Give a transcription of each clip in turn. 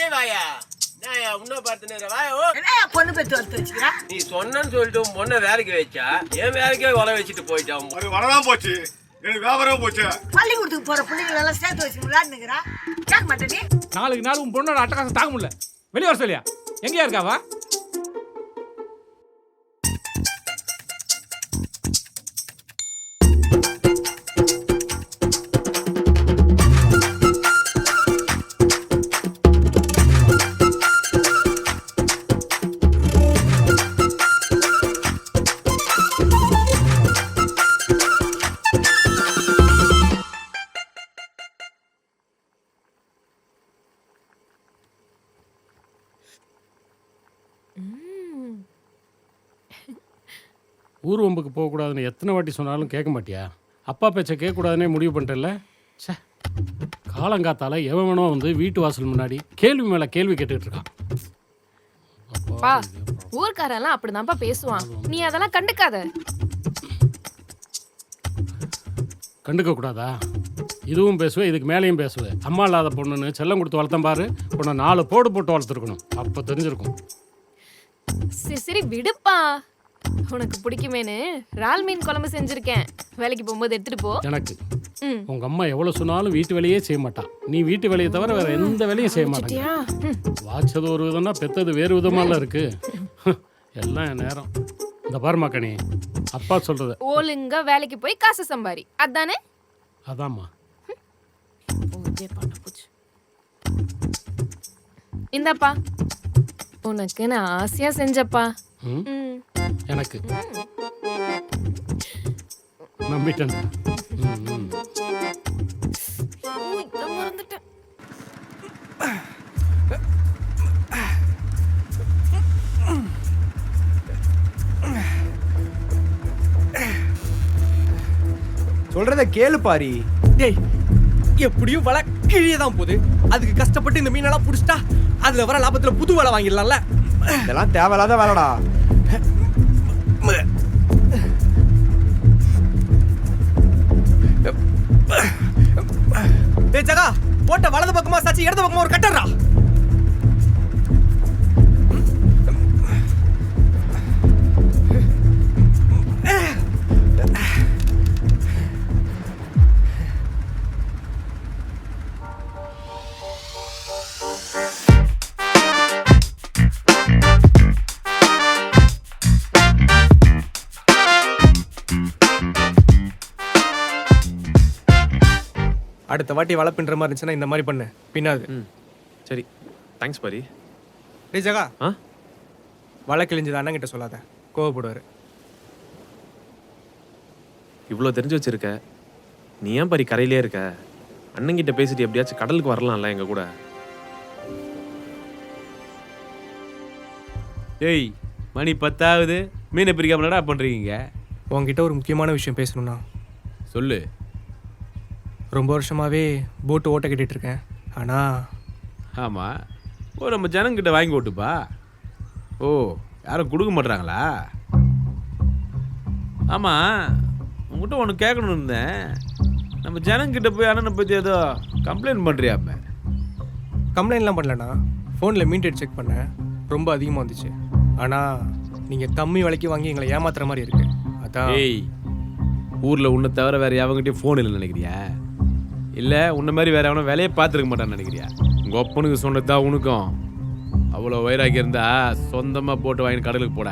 வெளியே வாயா. நான் உன்ன பார்த்துனேன் வாயா. பொண்ணு பெற்று வளர்த்து வச்சுக்கிறா. நீ சொன்னு சொல்லிட்டு பொண்ணை வேலைக்கு வச்சா என் வேலைக்கே உழ வச்சுட்டு போயிட்டான். அது வரதான் போச்சு, எனக்கு வியாபாரம் போச்சு. பள்ளிக்கூடத்துக்கு போற பிள்ளைகள் எல்லாம் சேர்த்து வச்சு விளையாடுனுங்கிறா. கேட்க மாட்டேன் நீ. நாளுக்கு நாள் உன் பொண்ணோட அட்டகாசம் தாங்க முடியல. வெளியே வர சொல்லியா? எங்கேயா இருக்காவா? ஊர் வம்புக்கு போகக்கூடாதுன்னு எத்தனை வாட்டி சொன்னாலும் கேட்க மாட்டியா? அப்பா பேச்சை கேட்கக்கூடாதுன்னே முடிவு பண்ணிட்டல. சே, காலங்காத்தால எவன் வேணோ வந்து வீட்டு வாசல் முன்னாடி கேள்வி மேலே கேள்வி கேட்டுக்கிட்டு இருக்கான். பா, ஊர்க்காரெல்லாம் அப்படிதான்ப்பா பேசுவான். நீ அதெல்லாம் கண்டுக்காத. கண்டுக்க கூடாதா? இதுவும் பேசுவேன், இதுக்கு மேலேயும் பேசுவேன். அம்மா இல்லாத பொண்ணுன்னு செல்லம் கொடுத்து வளர்த்தேன் பாரு. உன்னை 4 போடு போட்டு வளர்த்துருக்கணும். அப்போ தெரிஞ்சிருக்கும். சரி விடுப்பா. உனக்கு பிடிக்குமேனு இறால் மீன் குழம்பு செஞ்சிருக்கேன். வேலைக்கு போகும்போது எடுத்துட்டு போ. எனக்கு உங்க அம்மா எவ்வளவு சொன்னாலும் வீட்டு வேலையே செய்ய மாட்டான். நீ வீட்டு வேலையை தவிர வேற எந்த வேலையும் செய்ய மாட்டாங்க. வாச்சது ஒரு விதம்னா பெத்தது வேறு விதமாலாம் இருக்கு. எல்லாம் என் நேரம். இந்த பாரு மக்கனே, அப்பா சொல்றது ஒழுங்கா வேலைக்கு போய் காசு சம்பாரி. அதானே? அதாம்மா. இந்தாப்பா, உனக்கு நான் ஆசையா செஞ்சப்பா. எனக்கு நம்பிட்டேன். மறந்துட்டேன். சொல்றத கேளு பாரி. டேய், எப்படியும் வலை கிழியே தான் போகுது. அதுக்கு கஷ்டப்பட்டு இந்த மீனெல்லாம் பிடிச்சிட்டா அதுல வர லாபத்துல புது வலை வாங்கிடலாம்ல. இதெல்லாம் தேவையில்லாத வேலைடா. டேய் ஜகா, போட்ட வலது பக்கமா சாச்சி இடது பக்கமா ஒரு கட்டறா. அடுத்த வாட்டி வலை பின்ற மாதிரி இருந்துச்சுன்னா இந்த மாதிரி பண்ணு. பின்னாது. சரி, தேங்க்ஸ் பாரி. டேய் ஜகா, வலை கிழிஞ்சது அண்ணங்கிட்ட சொல்லாத, கோவப்படுவாரு. இவ்வளோ தெரிஞ்சு வச்சிருக்க, நீ ஏன் பாரி கரையிலே இருக்க? அண்ணங்கிட்ட பேசிட்டு எப்படியாச்சும் கடலுக்கு வரலாம்ல எங்க கூட. டேய், மணி 10 ஆகுது, மீனை பிரிக்காம என்னடா பண்றீங்க? உங்ககிட்ட ஒரு முக்கியமான விஷயம் பேசணும்னா. சொல்லு. ரொம்ப வருஷமாவே போட்டு ஓட்ட கட்டிட்டு இருக்கேன். ஆனால் ஆமாம், ஓ நம்ம ஜனங்கிட்ட வாங்கி ஓட்டுப்பா. ஓ, யாரும் கொடுக்க மாட்றாங்களா? ஆமாம், உங்ககிட்ட ஒன்று கேட்கணுன்னு இருந்தேன். நம்ம ஜனங்கிட்ட போய் அண்ணனை பற்றி ஏதோ கம்ப்ளைண்ட் பண்ணுறியாம? கம்ப்ளைண்ட்லாம் பண்ணலண்ணா. ஃபோனில் மீன் ரேட் செக் பண்ணேன், ரொம்ப அதிகமாக வந்துச்சு. ஆனால் நீங்கள் கம்மி விலைக்கு வாங்கி எங்களை ஏமாத்துற மாதிரி இருக்கு. அதான். ஏய், ஊரில் உன்னை தவிர வேறு எவங்கிட்டயும் ஃபோன் இல்லைன்னு நினைக்கிறியா? இல்லை உன்ன மாதிரி வேற எவனும் வேலையை பார்த்துருக்க மாட்டான்னு நினைக்கிறியா? உங்கள் ஒப்பனுக்கு சொன்னதா உனக்கும் அவ்வளோ வயிறாக்கி இருந்தா சொந்தமாக போட்டு வாங்கி கடலுக்கு போட.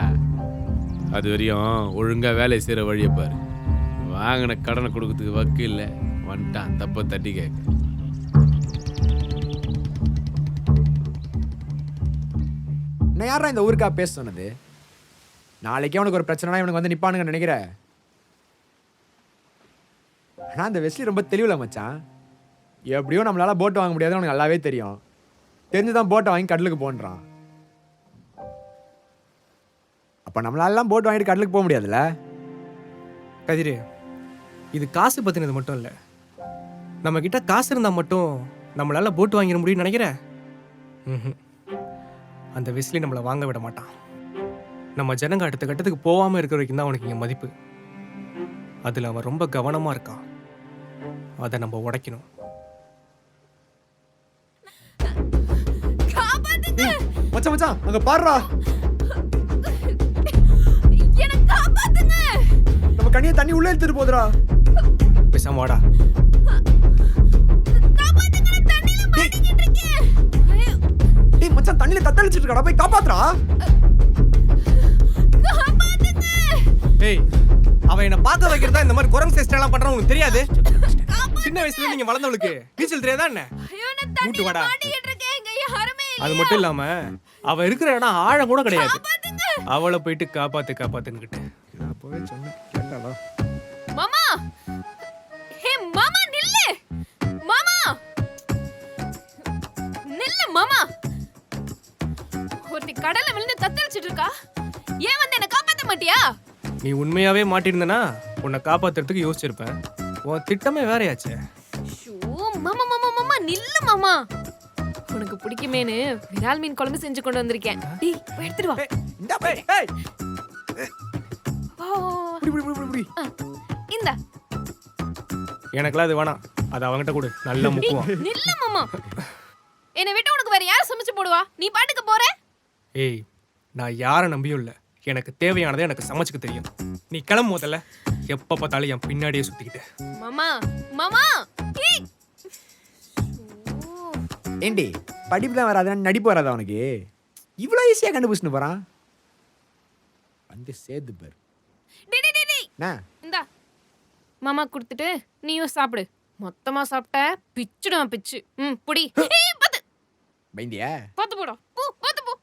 அது வரையும் ஒழுங்காக வேலையை செய்கிற வழியை பாரு. வாங்கின கடனை கொடுக்கறதுக்கு வக்கு இல்லை, வந்துட்டான் தப்ப தட்டி கேட்க. நான் யாரா இந்த ஊருக்கா பேச சொன்னது? நாளைக்கே அவனுக்கு ஒரு பிரச்சனைனா இவனுக்கு வந்து நிப்பானுங்க நினைக்கிற? ஆனால் அந்த வெஸ்லி ரொம்ப தெளிவில்லை மச்சான். எப்படியும் நம்மளால போட்டு வாங்க முடியாதுன்னு அவனுக்கு நல்லாவே தெரியும். தெரிஞ்சுதான் போட்டை வாங்கி கடலுக்கு போன்றான். அப்போ நம்மளாலாம் போட்டு வாங்கிட்டு கடலுக்கு போக முடியாதுல்ல? கதிரே, இது காசு பற்றினது மட்டும் இல்லை. நம்மக்கிட்ட காசு இருந்தால் மட்டும் நம்மளால் போட்டு வாங்கிட முடியும்னு நினைக்கிறேன். அந்த வெஸ்லி நம்மளை வாங்க விட மாட்டான். நம்ம ஜனங்க அடுத்த கட்டத்துக்கு போகாமல் இருக்கிற வரைக்கும் தான் அவனுக்கு இங்கே மதிப்பு. அதில் அவன் ரொம்ப கவனமாக இருக்கான். அதை நம்ம உடைக்கணும். மச்சான் மச்சான் அங்க பாருடா. என்ன காப்பாத்துங்க. நம்ம கனியை தண்ணி உள்ள எடுத்துட்டு போதுடா. பேசாம வாடா. காப்பாத்துங்க, நான் தண்ணில மாட்டிக்கிட்டு இருக்கேன். ஐயோ, டேய் மச்சான் தண்ணில தத்தளிச்சிட்டு இருக்கடா, போய் காப்பாத்துடா. காப்பாத்துங்க. ஏய், அவ என்ன பார்க்க வைக்கிறதா இந்த மாதிரி குரங்கு சேஷ்டை எல்லாம் பண்றான் உங்களுக்கு தெரியாது? சின்ன வயசுல நீங்க வளர்ந்தவளுக்கு நீச்சல் தெரியாதா என்ன? ஐயோ, நான் மூட்டு தண்ணில வாடா. மாட்டிக்கிட்டு இருக்கேன். இங்க யாருமே இல்ல. அது மட்டும் இல்லாம அவ இருக்கிற இடம் ஆழம் கூட கிடையாது. அவளை போயிட்டு காப்பாத்துன்னுகிட்டு. நான் போய் சொன்னேன் கேட்டாடா. மாமா, ஹே மாமா நில்லு. மாமா நில்லு மாமா. ஒருத்தி கடல்ல விழுந்து தத்தளிச்சிட்டு இருக்கா. ஏன் வந்து என்ன காப்பாத்த மாட்டியா? நீ உண்மையாவே மாட்டிருந்தனா உன்னை காப்பாத்துறதுக்கு யோசிச்சிருப்பேன். உன் திட்டமே வேறையாச்சே. ஷோ மாமா மாமா மாமா நில்லு மாமா. உனக்கு பிடிக்குமேனு விரால் மீன் குழம்பு செஞ்சு கொண்டு வந்திருக்கேன். டேய் போய் எடுத்துட்டு வா. இந்தா போய். ஏய் ஓ, புடி புடி புடி புடி. இந்தா. எனக்குலாம் அது வேணாம். அது அவங்கிட்ட கொடு, நல்ல முக்குவான். நில்லு மாமா. என்னை விட்டு உனக்கு வேற யார் சமைச்சு போடுவா? நீ பாட்டுக்கு போற. ஏய், நான் யாரை நம்பியும் இல்லை. எனக்கு தேவையானதை எனக்கு சமைச்சுக்க தெரியும். நீ கிளம்பு முதல்ல. எப்ப பார்த்தாலும் என் பின்னாடியே சுத்திக்கிட்டு. மாமா மாமா ஏய். ஏண்டி படிப்பு தான் வராதா, நடிப்பு வராதா உனக்கு? இவ்வளோ ஈஸியாக கண்டுபிடிச்சுன்னு போகிறான் வந்து சேது பேர். டேய் டேய் டேய், டேய். என்ன இந்தா மாமா கொடுத்துட்டு நீயும் சாப்பிடு. மொத்தமா சாப்பிட்ட பிச்சுடும் பிச்சு. புடி. ஏய் பாத்து பயந்தியா? பாத்து போடா. போ பாத்து போ.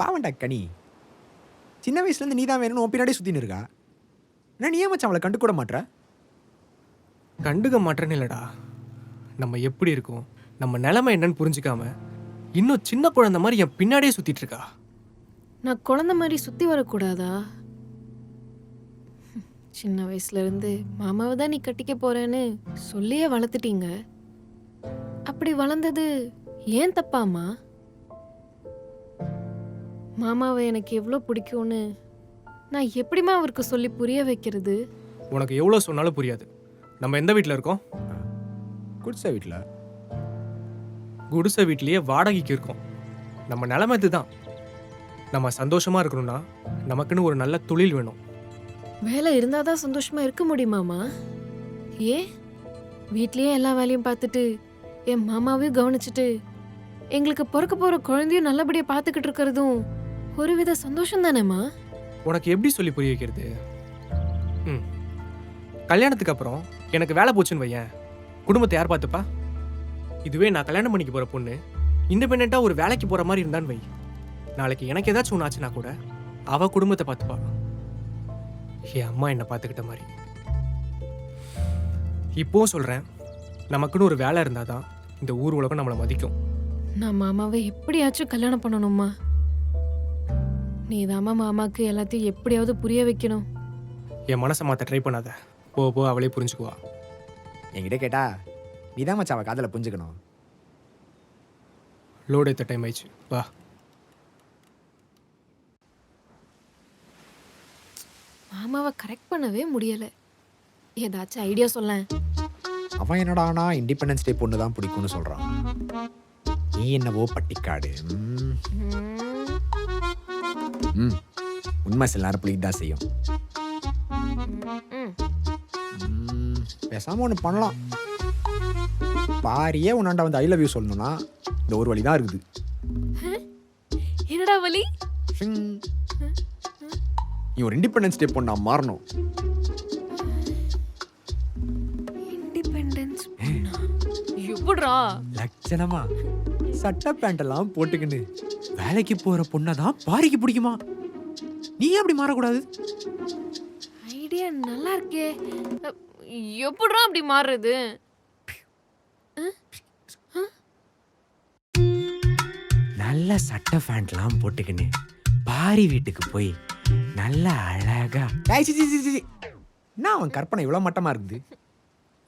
பாவண்டா கனி, சின்ன வயசுலேருந்து நீ தான் வேணும்னு உன் பின்னாடியே சுற்றின்னு இருக்கா. ஏன்னா நீ ஏன் மச்சான் அவளை கண்டு கூட மாட்ற? கண்டுக்க மாட்டேன்னு இல்லடா. நம்ம எப்படி இருக்கோம், நம்ம நிலைமை என்னன்னு புரிஞ்சுக்காம இன்னும் சின்ன குழந்தை மாதிரி என் பின்னாடியே சுத்திட்டு இருக்கா. நான் குழந்தை மாதிரி சுத்தி வரக்கூடாதா? சின்ன வயசுல இருந்து மாமாவை தான் நீ கட்டிக்க போறேன்னு சொல்லியே வளர்த்துட்டீங்க. அப்படி வளர்ந்தது ஏன் தப்பாமா? மாமாவை எனக்கு எவ்வளோ பிடிக்கும்னு நான் எப்படிமா அவருக்கு சொல்லி புரிய வைக்கிறது? உனக்கு எவ்வளோ சொன்னாலும் புரியாது. நம்ம எந்த வீட்டில் இருக்கோம்? குடிசை வீட்டில். குடிசை வீட்லேயே வாடகைக்கு இருக்கோம். நம்ம நிலைமை இதுதான். நம்ம சந்தோஷமா இருக்கணும்னா நமக்குன்னு ஒரு நல்ல தொழில் வேணும். வேலை இருந்தாதான் சந்தோஷமா இருக்க முடியுமாமா? ஏன் வீட்லயே எல்லா வேலையும் பார்த்துட்டு என் மாமாவையும் கவனிச்சுட்டு எங்களுக்கு பிறக்க போற குழந்தையும் நல்லபடியா பார்த்துக்கிட்டு இருக்கிறதும் ஒருவித சந்தோஷம் தானேம்மா? உனக்கு எப்படி சொல்லி புரிய வைக்கிறது? கல்யாணத்துக்கு அப்புறம் எனக்கு வேலை போச்சுன்னு வையேன், குடும்பத்தை யார் பார்த்துப்பா? இதுவே நான் கல்யாணம் பண்ணிக்க போற பொண்ணு இண்டிபெண்டா ஒரு வேலைக்கு போற மாதிரி இருந்தான்னு வை, நாளைக்கு எனக்கு ஏதாச்சும் ஒன்று ஆச்சுன்னா கூட அவ குடும்பத்தை பார்த்துப்பா. என் அம்மா என்னை பார்த்துக்கிட்ட மாதிரி. இப்போவும் சொல்றேன், நமக்குன்னு ஒரு வேலை இருந்தாதான் இந்த ஊர் உலகம் நம்மளை மதிக்கும். நான் மாமாவை எப்படியாச்சும் கல்யாணம் பண்ணணும்மா. நீதாம்மா மாமாக்கு எல்லாத்தையும் எப்படியாவது புரிய வைக்கணும். என் மனசை மாற்ற ட்ரை பண்ணாத. போ போ, அவளே புரிஞ்சுக்குவா. என்கிட்ட கேட்டா நீ தான் மச்சான் அவள் காதலை புரிஞ்சுக்கணும். லோடு ஏற்ற டைம் ஆயிடுச்சு, வா. மாமாவை கரெக்ட் பண்ணவே முடியல. ஏதாச்சும் ஐடியா சொல்லேன். அவன் என்னடானா இண்டிபெண்டன்ஸ் டே பொண்ணு தான் பிடிக்கும்னு சொல்கிறான். நீ என்னவோ பட்டிக்காடு. உண்மை சில நேரம் பிடிக்க தான் செய்யும். பேசாமல் ஒன்று பண்ணலாம். பாரியே உன்னாண்டா வந்து ஐ லவ் யூ சொல்லணும்னா இந்த ஒரு வழி தான் இருக்குது. என்னடா வலி? நீ ஒரு இண்டிபெண்டன்ஸ் டே பொண்ணா மாறணும். இண்டிபெண்டன்ஸ் எப்படிடா? லட்சணமா சட்டை பேண்ட் எல்லாம் போட்டுக்கின்னு வேலைக்கு போற பொண்ணதான் பாரிக்கு பிடிக்குமா? நீ அப்படி மாறக்கூடாது. ஐடியா நல்லா இருக்கே. எப்படிடா அப்படி மாறுறது? நல்ல சட்டை பேண்ட்லாம் போட்டுக்கின்னு பாரி வீட்டுக்கு போய் நல்லா அழகா என்ன அவன் கற்பனை இவ்வளவு மட்டமா இருக்குது.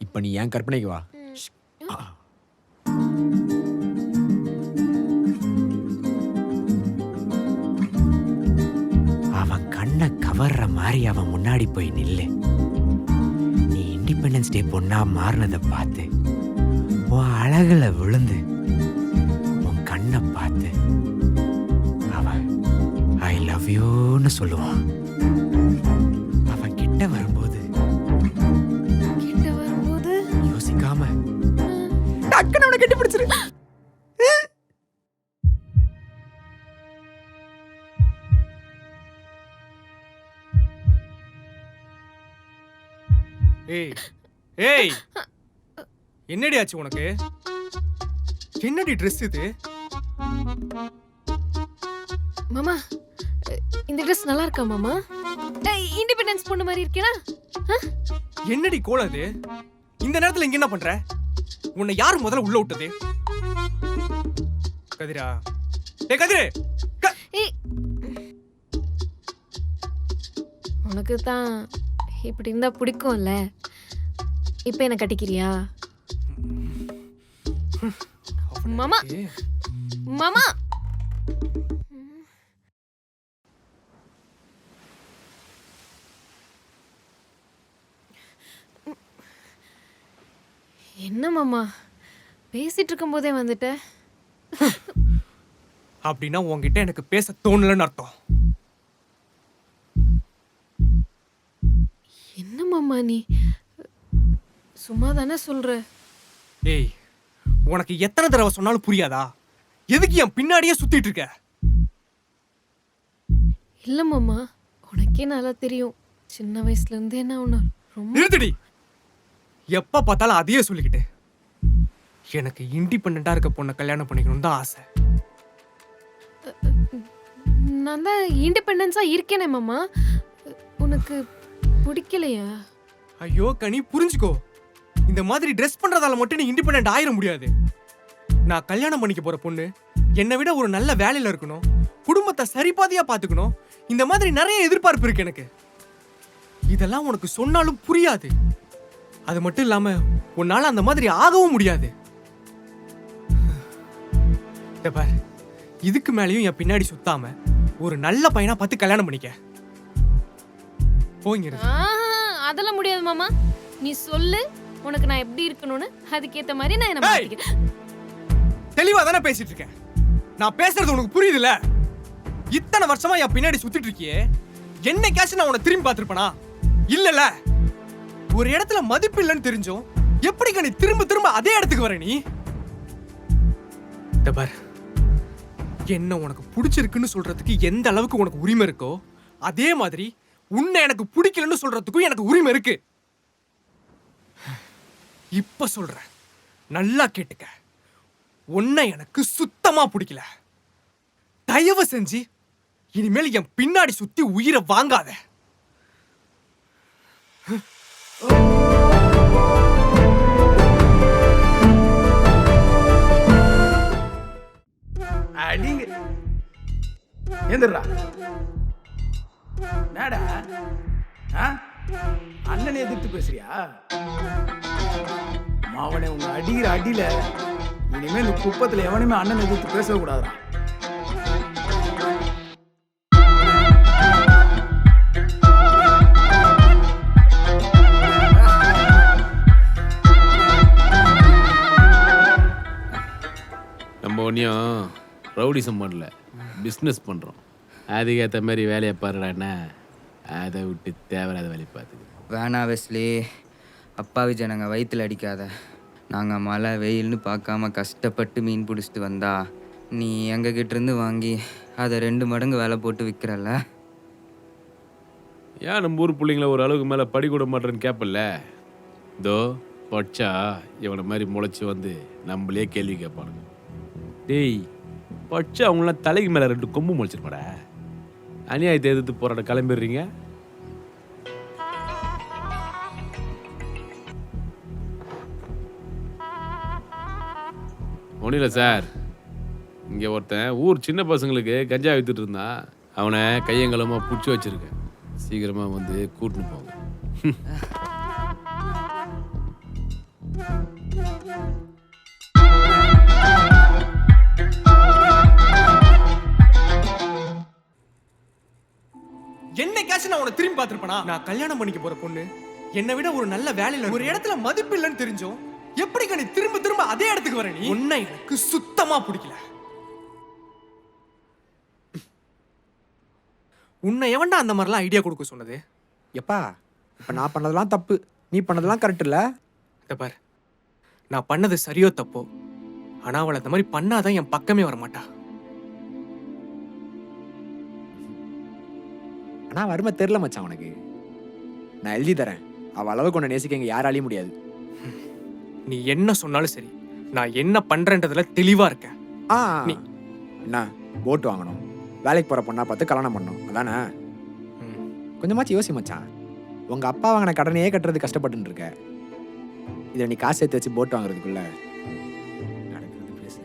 இப்ப நீ ஏன் கற்பனைக்கு வா. கவர்ற மாதிரி அவன் முன்னாடி போய் நில்லு. நீ இண்டிபெண்டன்ஸ் டே பொண்ணா மாறினதை பார்த்து உன் அழகுல விழுந்து உன் கண்ணை பார்த்து அவன் ஐ லவ் யூன்னு சொல்லுவான். அவன் கிட்ட வரும்போது யோசிக்காம டக்குன்னு அவனை கட்டி பிடிச்சிரு. ஏய் ஏய், என்னடி ஆச்சு உனக்கு? என்னடி ட்ரெஸ் இது? மாமா இந்த ட்ரெஸ் நல்லா இருக்கா மாமா? இண்டிபெண்டன்ஸ் பொண்ணு மாதிரி இருக்கேனா? என்னடி கோலம் இது? இந்த நேரத்துல இங்க என்ன பண்ற? உன்னை யாரு முதல்ல உள்ள விட்டது? கதிரா, ஏ கதிரே, உனக்கு தான் இப்படி இருந்தா பிடிக்கும்ல, இப்ப என்ன கட்டிக்கிறியா? மாமா மாமா என்ன மாமா பேசிட்டு இருக்கும் போதே வந்துட்ட? அப்படின்னா உன்கிட்ட எனக்கு பேச தோணலன்னு அர்த்தம். என்ன மாமா நீ சும்மா தானே சொல்ற? ஏய், உனக்கு எத்தனை தடவை சொன்னாலும் புரியாதா? எதுக்கு என் பின்னாடியே சுத்திட்டு இருக்க? இல்ல மாமா, உனக்கே நல்லா தெரியும், சின்ன வயசுல இருந்தே நான் உன்னை ரொம்ப... நிறுத்தடி. எப்ப பார்த்தாலும் அதையே சொல்லிக்கிட்டு. எனக்கு இண்டிபெண்டா இருக்க பொண்ணை கல்யாணம் பண்ணிக்கணும் தான் ஆசை. நான் தான் இண்டிபெண்டன்ஸா இருக்கேனே மாமா, உனக்கு பிடிக்கலையா? ஐயோ கனி, புரிஞ்சுக்கோ. இந்த மாதிரி ட்ரெஸ் பண்றதால மட்டும் நீ இண்டிபெண்டன்ட் ஆயிட முடியாது. நான் கல்யாணம் பண்ணிக்க போற பொண்ணு என்னை விட ஒரு நல்ல வேலையில இருக்கணும், குடும்பத்தை சரிபாதியா பாத்துக்கணும், இந்த மாதிரி நிறைய எதிர்பார்ப்பு இருக்கு எனக்கு. இதெல்லாம் உனக்கு சொன்னாலும் புரியாது. அது மட்டும் இல்லாம உன்னால அந்த மாதிரி ஆகவும் முடியாது. பார், இதுக்கு மேலேயும் என் பின்னாடி சுத்தாம ஒரு நல்ல பையனா பார்த்து கல்யாணம் பண்ணிக்க. போங்க. அதெல்லாம் முடியாது மாமா, நீ சொல்லு உனக்கு நான் எப்படி இருக்கணும்னு, அதுக்கேத்த மாதிரி நான் என்ன மாத்திக்கிறேன். தெளிவா தானே பேசிட்டு இருக்கேன். நான் பேசுறது உனக்கு புரியுதுல? இத்தனை வருஷமா என் பின்னாடி சுத்திட்டு இருக்கியே, என்னைக்காச்சும் நான் உன்னை திரும்பி பார்த்திருப்பேனா? இல்லல. ஒரு இடத்துல மதிப்பு இல்லைன்னு தெரிஞ்சோம் எப்படி நீ திரும்ப திரும்ப அதே இடத்துக்கு வர? நீ பார், என்ன உனக்கு பிடிச்சிருக்குன்னு சொல்றதுக்கு எந்த அளவுக்கு உனக்கு உரிமை இருக்கோ, அதே மாதிரி உன்னை எனக்கு பிடிக்கலன்னு சொல்றதுக்கும் எனக்கு உரிமை இருக்கு. இப்ப சொல்றேன், நல்லா கேட்டுக்க. உன்னை எனக்கு சுத்தமா பிடிக்கல. தயவு செஞ்சு இனிமேல் என் பின்னாடி சுத்தி உயிரை வாங்காத. அடிங்க ஏந்திரா. என்னடா அண்ணனை எதிர்த்து பேசுறியா? மாவனை உங்க அடிக்கிற அடியில இனிமே இந்த குப்பத்துல எவனுமே அண்ணனை எதிர்த்து பேசக்கூடாதுடா. நம்ம ஒன்றையும் ரவுடிசம் பண்ணல, பிஸ்னஸ் பண்ணுறோம். அதுக்கேற்ற மாதிரி வேலையை பாருடாண்ணா, அதை விட்டு தேவையில்லாத வேலையை பார்த்துக்கு. வேணா வெஸ்லி, அப்பாவி ஜனங்க வயிற்றுல அடிக்காத. நாங்கள் மழை வெயில்னு பார்க்காம கஷ்டப்பட்டு மீன் பிடிச்சிட்டு வந்தா நீ எங்ககிட்ட இருந்து வாங்கி அதை 2 மடங்கு வேலை போட்டு விற்கிறல்ல. ஏன் நம்ம ஊர் பிள்ளைங்கள ஒரு அளவுக்கு மேலே படி கூட மாட்டேன்னு கேட்பல? இதோ பச்சா இவனை மாதிரி முளைச்சி வந்து நம்மளே கேள்வி கேட்பானுங்க. டேய் பச்சா அவங்களாம் தலைக்கு மேலே 2 கொம்பு முளைச்சிருப்பாடா. அநியாயத்தை எதிர்த்து போராட கிளம்பிடுறீங்க. ஒன்றும் இல்லை சார், இங்கே ஒருத்தன் ஊர் சின்ன பசங்களுக்கு கஞ்சா வித்துட்டு இருந்தான். அவனை கையங்கலமாக பிடிச்சி வச்சிருக்கேன். சீக்கிரமாக வந்து கூட்டின்னு போங்க. என்னைக்காச்சும் நான் உன்னை திரும்பி பார்த்திருப்பனா? நான் கல்யாணம் பண்ணிக்க போற பொண்ணு என்னை விட ஒரு நல்ல வேலையில ஒரு இடத்துல மதிப்பு இல்லைன்னு தெரிஞ்சோம் எப்படிங்க நீ திரும்ப திரும்ப அதே இடத்துக்கு வர? நீ உன்னை எனக்கு சுத்தமா பிடிக்கல. உன்னை எவன்டா அந்த மாதிரிலாம் ஐடியா கொடுக்க சொன்னது? எப்பா இப்போ நான் பண்ணதெல்லாம் தப்பு, நீ பண்ணதெல்லாம் கரெக்ட் இல்லை. இத பாரு, நான் பண்ணது சரியோ தப்போ, ஆனா அவளை அந்த மாதிரி பண்ணாதான் என் பக்கமே வர மாட்டா. ஆனால் வறுமை தெரில மச்சான் உனக்கு. நான் எழுதி தரேன், அவள் அளவுக்கு உன்னை நேசிக்க இங்கே யாராலையும் முடியாது. நீ என்ன சொன்னாலும் சரி, நான் என்ன பண்றேன்றதுல தெளிவா இருக்கேன். நீ என்ன போட் வாங்கணும், வேலைக்கு போகிற பொண்ணா பார்த்து கல்யாணம் பண்ணணும், அதானே? கொஞ்சமாச்சு யோசி மச்சான். உங்கள் அப்பா வாங்கின கடனையே கட்டுறது கஷ்டப்பட்டுன்னு இருக்க. இதை நீ காசு சேர்த்து வச்சு போட் வாங்குறதுக்குள்ள நடக்கிறது பேசு.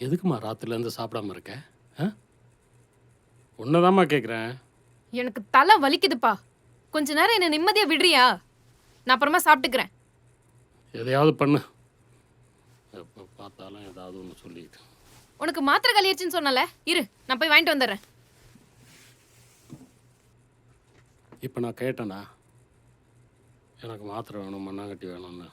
எதுக்குமா ராத்திரிலேருந்து சாப்பிடாம இருக்க? ஒன்னதாம்மா கேட்குறேன். எனக்கு தலை வலிக்குதுப்பா. கொஞ்ச நேரம் என்ன நிம்மதியா விடுறியா? நான் அப்புறமா சாப்பிட்டுக்கிறேன். எதையாவது பண்ணு. எப்போ பார்த்தாலும் ஏதாவது ஒன்று சொல்லிட்டு. உனக்கு மாத்திரை கழிச்சின்னு சொன்னல, இரு நான் போய் வாங்கிட்டு வந்துடுறேன். இப்போ நான் கேட்டேனா எனக்கு மாத்திரை வேணும், மண்ணாங்கட்டி வேணும்னு?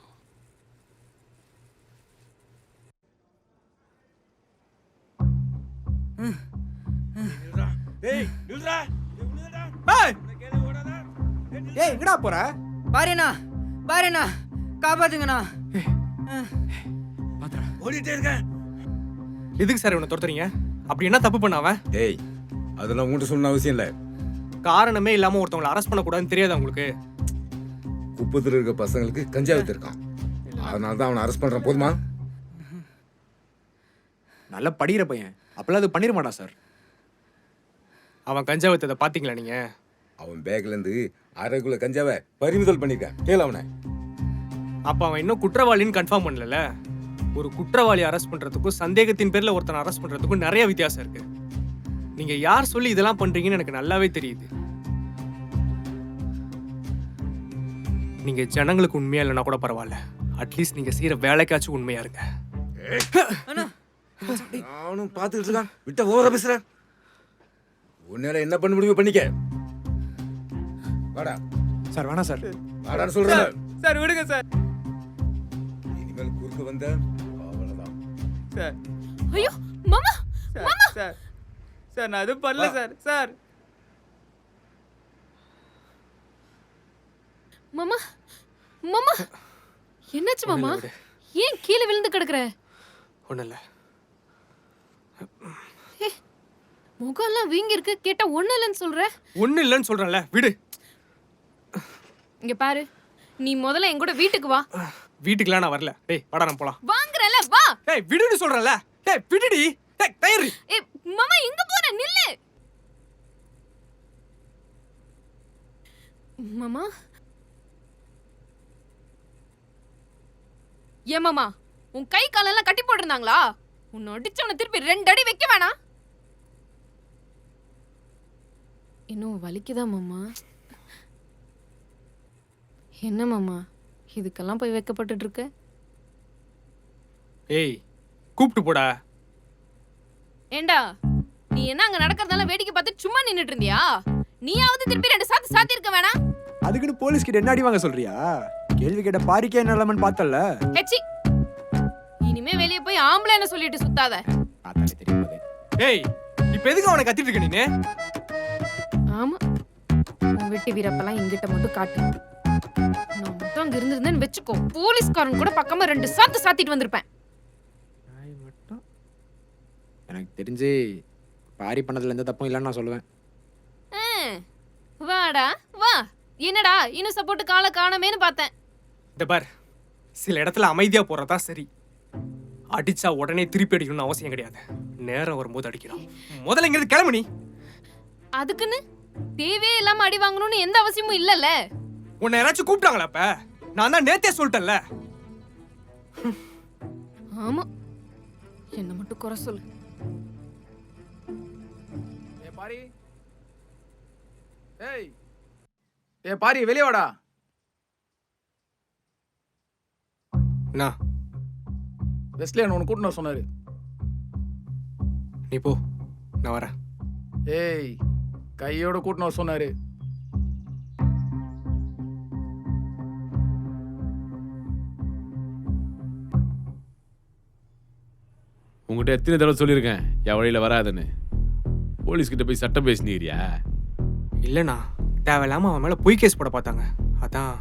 ஏய் எங்கடா போற? பாருண்ணா பாருண்ணா, காப்பாத்துங்கண்ணா. ஓடிட்டே இருக்கேன். எதுக்கு சார் இவனை துரத்துறீங்க? அப்படி என்ன தப்பு பண்ண அவன்? ஏய் அதெல்லாம் உங்கள்கிட்ட சொன்ன அவசியம் இல்லை. காரணமே இல்லாம ஒருத்தவங்களை அரெஸ்ட் பண்ணக்கூடாதுன்னு தெரியாதா உங்களுக்கு? குப்பத்தில் இருக்க பசங்களுக்கு கஞ்சா வித்திருக்கான், அதனால தான் அவனை அரெஸ்ட் பண்றேன். போதுமா? நல்லா படிக்கிற பையன், அப்பெல்லாம் அது பண்ணிட மாட்டான் சார். அவன் கஞ்சா வித்ததை பாத்தீங்களா நீங்க? அவன் பேக்ல இருந்து 1/2 கிலோ கஞ்சாவை பறிமுதல் பண்ணிருக்கேன். கேளு அவனை. அப்ப அவன் இன்னும் குற்றவாளின்னு கன்ஃபார்ம் பண்ணல. ஒரு குற்றவாளி அரெஸ்ட் பண்றதுக்கும் சந்தேகத்தின் பேர்ல ஒருத்தனை அரெஸ்ட் பண்றதுக்கும் நிறைய வித்தியாசம் இருக்கு. நீங்க யார் சொல்லி இதெல்லாம் பண்றீங்கன்னு எனக்கு நல்லாவே தெரியுது. நீங்க ஜனங்களுக்கு உண்மையா இல்லைன்னா கூட பரவாயில்ல, அட்லீஸ்ட் நீங்க செய்யற வேலைக்காச்சும் உண்மையா இருங்க. நானும் பார்த்துக்கிட்டு இருக்கான், விட்ட ஓவரா பேசுறேன். உன்னால என்ன பண்ண முடியுமோ பண்ணிக்க. வாடா சார். வேணாம் சார். வாடான்னு சொல்றேன். சார் விடுங்க சார். இனிமேல் குறுக்க வந்த அவ்வளவுதான். சார் ஐயோ மாமா, மாமா. சார் சார் நான் எதுவும் பண்ணல சார். சார் மாமா, மாமா என்னாச்சு மாமா? ஏன் கீழே விழுந்து கிடக்குற? ஒண்ணும் இல்ல. முகம்லாம் வீங்கி இருக்கு, கேட்டா ஒண்ணு இல்லைன்னு சொல்ற. ஒண்ணு இல்லைன்னு சொல்றேன்ல, விடு. இங்க பாரு, நீ முதல்ல என் கூட வீட்டுக்கு வா. வீட்டுக்குலாம் நான் வரல. டேய் வாடா நம்ம போலாம். வாங்குறல வா. டேய் விடுன்னு சொல்றேன்ல. டேய் விடுடி. டேய் டயர். ஏய் மாமா எங்க போற? நில்லு மாமா. ஏ மாமா, உன் கை காலெல்லாம் கட்டி போட்டிருந்தாங்களா? உன்னை அடிச்சவனை திருப்பி 2 அடி வைக்க வேணாம். இன்னும் வலிக்குதா மாமா? என்ன மாமா இதுக்கெல்லாம் போய் வைக்கப்பட்டு இருக்க? ஏய் கூப்பிட்டு போடா. ஏண்டா நீ என்ன அங்க நடக்கிறதெல்லாம் வேடிக்கை பார்த்து சும்மா நின்னுட்டு இருந்தியா? நீயாவது திருப்பி 2 சாத்து சாத்தி இருக்க வேணாம்? அதுக்குன்னு போலீஸ் கிட்ட என்ன அடி வாங்க சொல்றியா? கேள்வி கேட்ட பாரிக்கே நிலமன்னு பார்த்தல. ஹெச்சி, இனிமே வெளிய போய் ஆம்பளை என்ன சொல்லிட்டு சுத்தாத. பார்த்தாலே தெரியாது. ஏய் இப்ப எதுக்கு அவனை கத்திட்டு இருக்க நீனு? ஆமா, உன் வெட்டி வீரப்பெல்லாம் எங்கிட்ட மட்டும் காட்டு. நான் மட்டும் அங்க இருந்திருந்தேன்னு வெச்சுக்கோ, போலீஸ்காரன் கூட பக்கமா 2 சாத்து சாத்திட்டு வந்திருப்பேன். எனக்கு தெரிஞ்சு பாரி பண்ணதுல எந்த தப்பும் இல்லைன்னு நான் சொல்லுவேன். வாடா வா. என்னடா இன்னும் சப்போர்ட் காலை காணமேன்னு பார்த்தேன். இந்த பார், சில இடத்துல அமைதியா போறதா சரி. அடிச்சா உடனே திருப்பி அடிக்கணும்னு அவசியம் கிடையாது. நேரம் வரும்போது அடிக்கணும். முதல்ல இங்கிருந்து கிளம்பு நீ. அதுக்குன்னு தேவையே இல்லாம அடி வாங்கணும்னு எந்த அவசியமும் இல்லல்ல. உன்னை யாராச்சும் கூப்பிட்டாங்களா? அப்ப நான் தான் நேத்தே சொல்லிட்டேன்ல. ஆமா, என்ன மட்டும் குறை சொல்லு. ஏ பாரி, ஏய் ஏ பாரி வெளியே வாடா. வெஸ்லியன் உனக்கு கூட்டின்னு வர சொன்னாரு. நீ போ, நான் வரேன். ஏய், கையோட கூட்டின்னு வர சொன்னாரு. உங்கள்கிட்ட எத்தனை தடவை சொல்லியிருக்கேன் என் வழியில் வராதுன்னு. போலீஸ்கிட்ட போய் சட்டம் பேசினீரியா? இல்லைண்ணா, தேவையில்லாமல் அவன் மேலே பொய் கேஸ் போட பார்த்தாங்க, அதான்.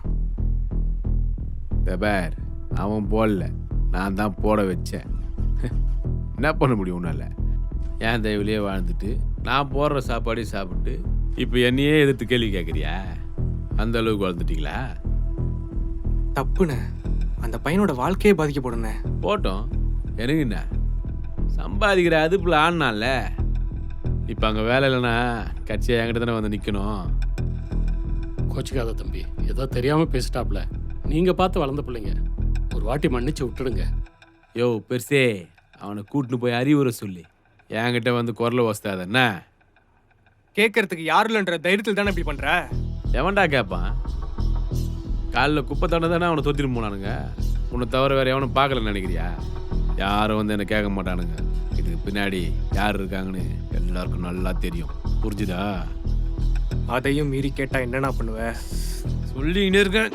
தபார், அவன் போடல, நான் தான் போட வச்சேன். என்ன பண்ண முடியும் உன்னால? என் தயவுலேயே வாழ்ந்துட்டு நான் போடுற சாப்பாடையும் சாப்பிட்டு இப்போ என்னையே எதிர்த்து கேள்வி கேட்குறியா? அந்த அளவுக்கு வளர்ந்துட்டீங்களா? தப்புண்ணே, அந்த பையனோட வாழ்க்கையே பாதிக்கப்படுண்ணே. போட்டோம், எனக்கு என்ன? சம்பாதிக்கிற அதுப்புல ஆனால இப்போ அங்கே வேலை இல்லைன்னா கட்சியாக என்கிட்ட தானே வந்து நிற்கணும். கோச்சிக்காத தம்பி, ஏதோ தெரியாமல் பேசிட்டாப்ல. நீங்கள் பார்த்து வளர்ந்த பிள்ளைங்க, ஒரு வாட்டி மன்னிச்சு விட்டுடுங்க. யோ பெருசே, அவனை கூட்டின்னு போய் அறிவுரை சொல்லி என்கிட்ட வந்து குரலை வஸ்தாத என்ன? கேட்கறதுக்கு யாரும் இல்லைன்ற தைரியத்தில் தானே இப்படி பண்ற? எவன்டா கேட்பான்? காலில் குப்பை தண்டை தானே அவனை தொத்திட்டு போனானுங்க. உன்னை தவிர வேற எவனும் பார்க்கலன்னு நினைக்கிறியா? யாரும் வந்து என்ன கேட்க மாட்டானுங்க. இதுக்கு பின்னாடி யார் இருக்காங்கன்னு எல்லாருக்கும் நல்லா தெரியும். புரிஞ்சுதா? அதையும் மீறி கேட்டா என்னன்னா பண்ணுவ? சொல்லிக்கிட்டே இருக்கேன்.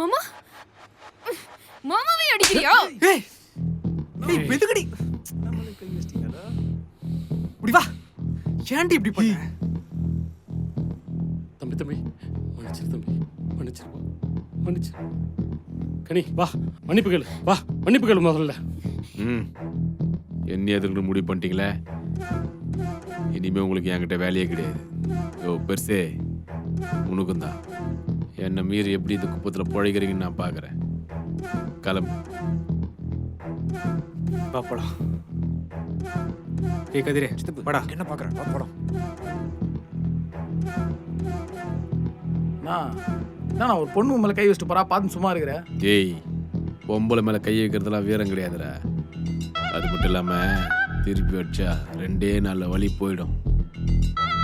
மாமா, மாமாவே அடிக்கிறியா? ஏய் வெதுக்கடி, இப்படி வா. ஏன்டி இப்படி பண்ண? தம்பி தம்பி மன்னிச்சிரு தம்பி, மன்னிச்சிரு, மன்னிச்சிரு. கனி வா, மன்னிப்பு கேளு, வா மன்னிப்பு கேளு முதல்ல. என்ன எதுக்கு முடிவு பண்ணிட்டீங்களே? இனிமே உங்களுக்கு என்கிட்ட வேலையே கிடையாது. ஓ பெருசே, உனக்கும் தான். என்னை மீறி எப்படி இந்த குப்பத்தில் பிழைக்கிறீங்கன்னு நான் பார்க்குறேன். கிளம்பு. பாப்படா. ஏய் கதிரே, வாடா. என்ன பார்க்குறேன்? போடும். நான் ஒரு பொண்ணு மேலே கை வச்சுட்டு போறா, பார்த்து சும்மா இருக்கிற. ஏய், பொம்பளை மேலே கை வைக்கிறதுலாம் வீரம் கிடையாதுடா. அது மட்டும் இல்லாமல் திருப்பி வச்சா 2 நாளில் வலி போயிடும்.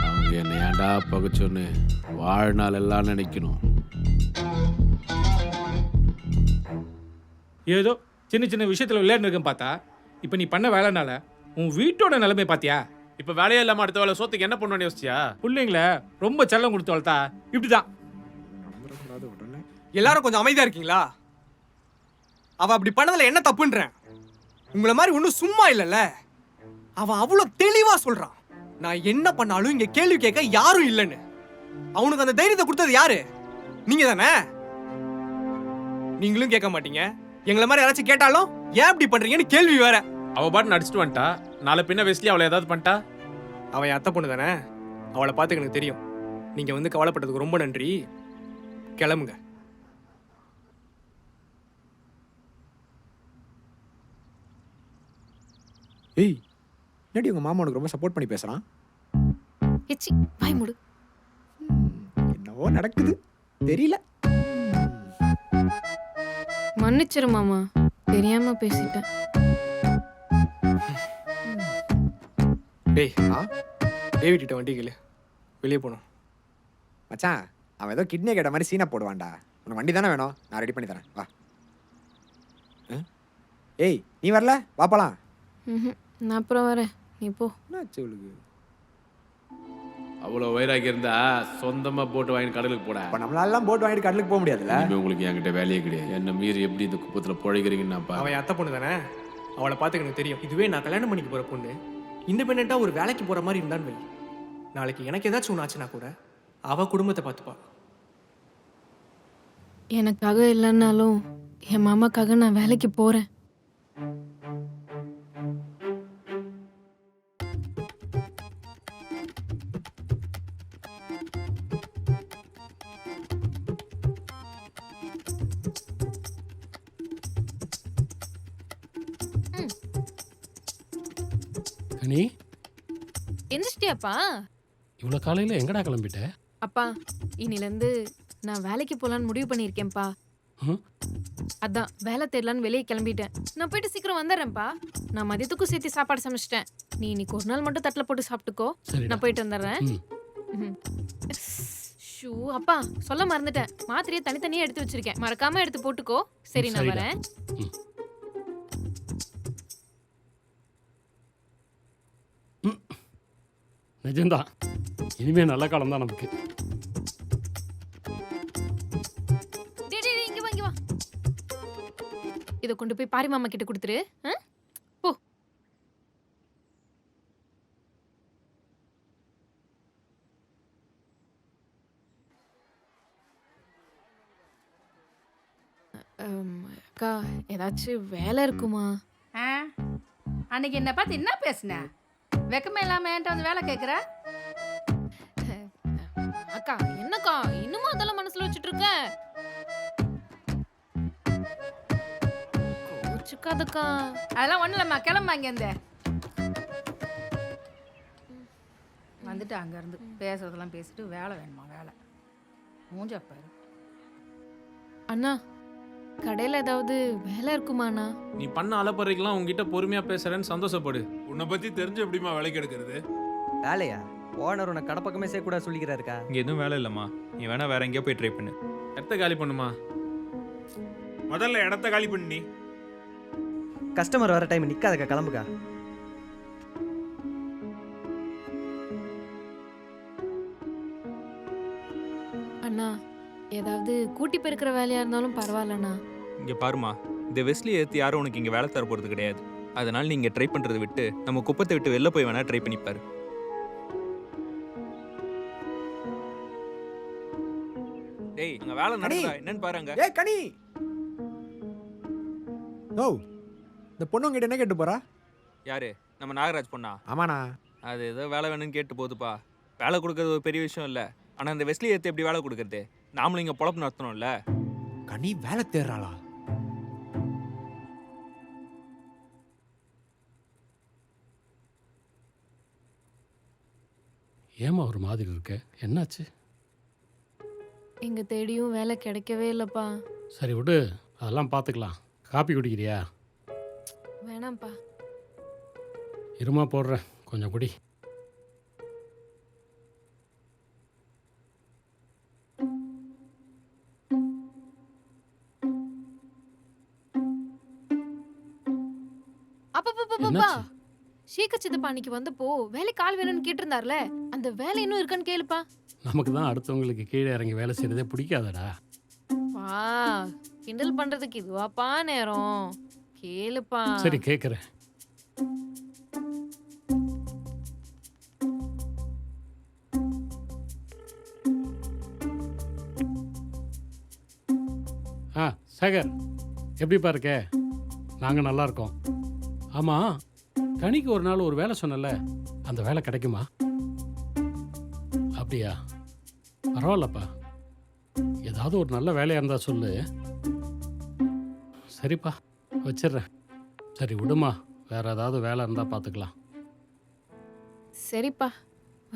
அவங்க என்னை ஏன்டா பகைச்சோன்னு வாழ்நாள் எல்லாம் நினைக்கணும். ஏதோ சின்ன சின்ன விஷயத்தில் விளையாண்டுருக்கேன் பார்த்தா, இப்போ நீ பண்ண வேலைனால உன் வீட்டோட நிலைமை பார்த்தியா? இப்போ வேலையே இல்லாமல் அடுத்த வேலை சோத்துக்கு என்ன பண்ணுவேன்னு யோசிச்சியா? பிள்ளைங்கள ரொம்ப செல்லம் கொடுத்து வளர்த்தா இப்படிதான். எல்லாரும் கொஞ்சம் அமைதியா இருக்கீங்களா? அவ அப்படி பண்ணதுல என்ன தப்புன்றேன்? உங்களை மாதிரி ஒன்றும் சும்மா இல்லைல்ல. அவன் அவ்வளோ தெளிவா சொல்றான், நான் என்ன பண்ணாலும் இங்க கேள்வி கேட்க யாரும் இல்லைன்னு. அவனுக்கு அந்த தைரியத்தை கொடுத்தது யாரு? நீங்க தானே. நீங்களும் கேட்க மாட்டீங்க, எங்களை மாதிரி யாராச்சும் கேட்டாலும் ஏன் இப்படி பண்றீங்கன்னு கேள்வி வேற. அவ பாட்டு நடிச்சிட்டு வந்துட்டா, நாளை பின்ன வெஸ்லி அவளை ஏதாவது பண்ணிட்டா? அவன் அத்தை பொண்ணு தானே, அவளை பார்த்து எனக்கு தெரியும். நீங்க வந்து கவலைப்பட்டதுக்கு ரொம்ப நன்றி, கிளம்புங்க. ஏய், என்னடி உங்க மாமா உனக்கு ரொம்ப சப்போர்ட் பண்ணி பேசுறான்? எச்சி வாய் மூடு. என்னவோ நடக்குது தெரியல. மன்னிச்சிரு மாமா, தெரியாம பேசிட்டேன். டேய், டேவிட்ட வண்டி கேளு, வெளியே போகணும். மச்சான், அவன் ஏதோ கிட்னியை கேட்ட மாதிரி சீனா போடுவான்டா. உனக்கு வண்டி தானே வேணும், நான் ரெடி பண்ணி தரேன், வா. ஏய், நீ வரல? வா போலாம். நான் அப்புறம் வரேன், நீ போ. என்னாச்சு அவளுக்கு? அவ்வளோ வைராக்கி இருந்தா சொந்தமாக போட்டு வாங்கி கடலுக்கு போட. இப்போ நம்மளாலாம் போட்டு வாங்கிட்டு கடலுக்கு போக முடியாதுல்ல. இனிமே உங்களுக்கு என்கிட்ட வேலையே கிடையாது. என்ன மீறி எப்படி இந்த குப்பத்தில் பிழைக்கிறீங்கன்னு நான் அவன் அத்தை பொண்ணு தானே, அவளை பார்த்து எனக்கு தெரியும். இதுவே நான் கல்யாணம் பண்ணிக்க போற பொண்ணு இண்டிபெண்டா ஒரு வேலைக்கு போற மாதிரி இருந்தான்னு வை, நாளைக்கு எனக்கு ஏதாச்சும் ஒன்று ஆச்சுன்னா கூட அவ குடும்பத்தை பார்த்துப்பா. எனக்காக இல்லைன்னாலும் என் மாமாக்காக நான் வேலைக்கு போறேன். கனி, எந்திரிச்சிட்டியாப்பா? இவ்வளோ காலையில் எங்கடா கிளம்பிட்ட? அப்பா, இன்னிலேருந்து நான் வேலைக்கு போகலான்னு முடிவு பண்ணியிருக்கேன்ப்பா. அதான் வேலை தேடலான்னு வெளியே கிளம்பிட்டேன். நான் போயிட்டு சீக்கிரம் வந்துடுறேன்ப்பா. நான் மதியத்துக்கும் சேர்த்து சாப்பாடு சமைச்சிட்டேன். நீ இன்னைக்கு ஒரு நாள் மட்டும் தட்டில் போட்டு சாப்பிட்டுக்கோ. நான் போயிட்டு வந்துடுறேன். ஷூ அப்பா, சொல்ல மறந்துட்டேன். மாத்திரையை தனித்தனியாக எடுத்து வச்சிருக்கேன், மறக்காம எடுத்து போட்டுக்கோ. சரி, நான் வரேன். நிஜம்தான். இனிமே நல்ல காலம் தான் நமக்கு. டேய், டேய், இங்க வா, இங்க வா. இதை கொண்டு போய் பாரி மாமா கிட்ட கொடுத்துரு. போ. அக்கா, ஏதாச்சும் வேலை இருக்குமா? அன்னைக்கு என்ன பார்த்து என்ன பேசுன? வெக்கமே இல்லாம என்கிட்ட வந்து வேலை கேட்குற? அக்கா, என்னக்கா இன்னுமா அதெல்லாம் மனசுல வச்சுட்டு இருக்க? கோச்சுக்காதக்கா. அதெல்லாம் ஒன்றும் இல்லைம்மா, கிளம்பா இங்கேருந்து. வந்துட்டு அங்கேருந்து பேசுறதெல்லாம் பேசிட்டு வேலை வேணுமா? வேலை மூஞ்சப்பாரு. அண்ணா, கடையில் ஏதாவது வேலை இருக்குமாண்ணா? நீ பண்ண அலப்பறைக்கெல்லாம் உங்ககிட்ட பொறுமையா பேசுறேன்னு சந்தோஷப்படு. உன்னை பத்தி தெரிஞ்சு எப்படிமா வேலைக்கு எடுக்கிறது? வேலையா? ஓனர் உன்னை கடை பக்கமே சேர்க்க கூட சொல்லிக்கிறாருக்கா. இங்க எதுவும் வேலை இல்லம்மா, நீ வேணா வேற எங்கேயோ போய் ட்ரை பண்ணு. இடத்த காலி பண்ணுமா? முதல்ல இடத்த காலி பண்ணி. கஸ்டமர் வர டைம் நிக்காதக்கா, கிளம்புக்கா. அண்ணா, ஏதாவது கூட்டி பெருக்கிற வேலையா இருந்தாலும் பரவாயில்லண்ணா. இங்க பாருமா, இந்த வெஸ்லி ஏற்றி யாரும் உனக்கு இங்க வேலை தர போறது கிடையாது. அதனால நீங்க ட்ரை பண்றதை விட்டு நம்ம குப்பத்தை விட்டு வெளில போய் வேணா ட்ரை பண்ணிப்பாரு. டேய், அங்க வேலை நடக்குதா என்னன்னு பாருங்க. ஏ கனி, ஓ இந்த பொண்ணு உங்ககிட்ட என்ன கேட்டு போறா? யாரு? நம்ம நாகராஜ் பொண்ணா? ஆமாண்ணா. அது ஏதோ வேலை வேணும்னு கேட்டு போகுதுப்பா. வேலை கொடுக்கறது ஒரு பெரிய விஷயம் இல்லை. ஆனால் இந்த வெஸ்லி ஏற்று எப்படி வேலை கொடுக்கறது? நாமளும் இங்கே பொழப்பு நடத்தணும்ல. கனி வேலை தேடுறாளா? ஏமா ஒரு மாதிரி இருக்க? என்னாச்சு? எங்க தேடியும் வேலை கிடைக்கவே இல்லைப்பா. சரி விடு, அதெல்லாம் பார்த்துக்கலாம். காப்பி குடிக்கிறியா? வேணாம்ப்பா. இருமா போடுறேன், கொஞ்சம் குடி. அப்பா, சீக்கிர சித்தப்பா அன்னைக்கு வந்தப்போ வேலைக்கு ஆள் வேணும்னு கேட்டிருந்தார்ல, அந்த வேலை இன்னும் இருக்கான்னு கேளுப்பா. நமக்கு தான் அடுத்தவங்களுக்கு கீழே இறங்கி வேலை செய்யறதே பிடிக்காதடா. பா, கிண்டல் பண்றதுக்கு இதுவாப்பா நேரம்? கேளுப்பா. சரி கேட்குறேன். சேகர், எப்படிப்பா இருக்க? நாங்கள் நல்லா இருக்கோம். ஆமாம், கனிக்கு ஒரு நாள் ஒரு வேலை சொன்னல, அந்த வேலை கிடைக்குமா? அப்படியா? பரவாயில்லப்பா, ஏதாவது ஒரு நல்ல வேலையாக இருந்தால் சொல்லு. சரிப்பா, வச்சிடுறேன். சரி விடுமா, வேற ஏதாவது வேலை இருந்தால் பார்த்துக்கலாம். சரிப்பா,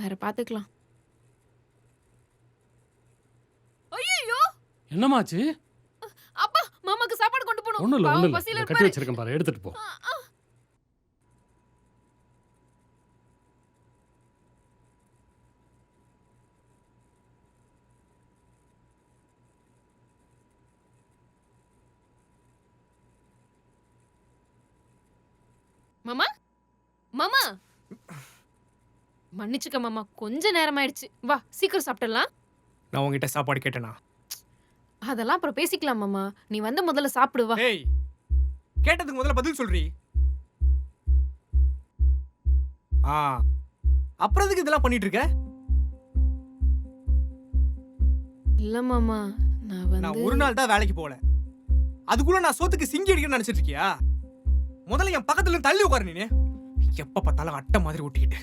வேற பார்த்துக்கலாம். ஐயோ, என்னமாச்சு? அப்பா, மாமாக்கு சாப்பாடு கொண்டு போணும். ஒன்றும் இல்லை, ஒன்றும் இல்லை, பசியில கட்டி வச்சிருக்கேன் பாரு, எடுத்துட்டு போ. மாமா, மாமா, மன்னிச்சுக்க மாமா, கொஞ்ச நேரம் ஆயிடுச்சு. வா, சீக்கிரம் சாப்பிடலாம். நான் உங்ககிட்ட சாப்பாடு கேட்டேனா? அதெல்லாம் அப்புறம் பேசிக்கலாம் மாமா. நீ வந்து முதல்ல சாப்பிடு வா. ஏய், கேட்டதுக்கு முதல்ல பதில் சொல்றீ. அப்புறம் எதுக்கு இதெல்லாம் பண்ணிட்டு இருக்க? இல்ல மாமா, நான் ஒரு நாள் தான் வேலைக்கு போகல, அதுக்குள்ள நான் சோத்துக்கு சிங்கி அடிக்கணும்னு நினைச்சிட்டு இருக்கியா? முதல்ல என் பக்கத்துல தள்ளி உட்காரு. நீ எப்ப பார்த்தாலும் அட்டை மாதிரி ஒட்டிக்கிட்டு.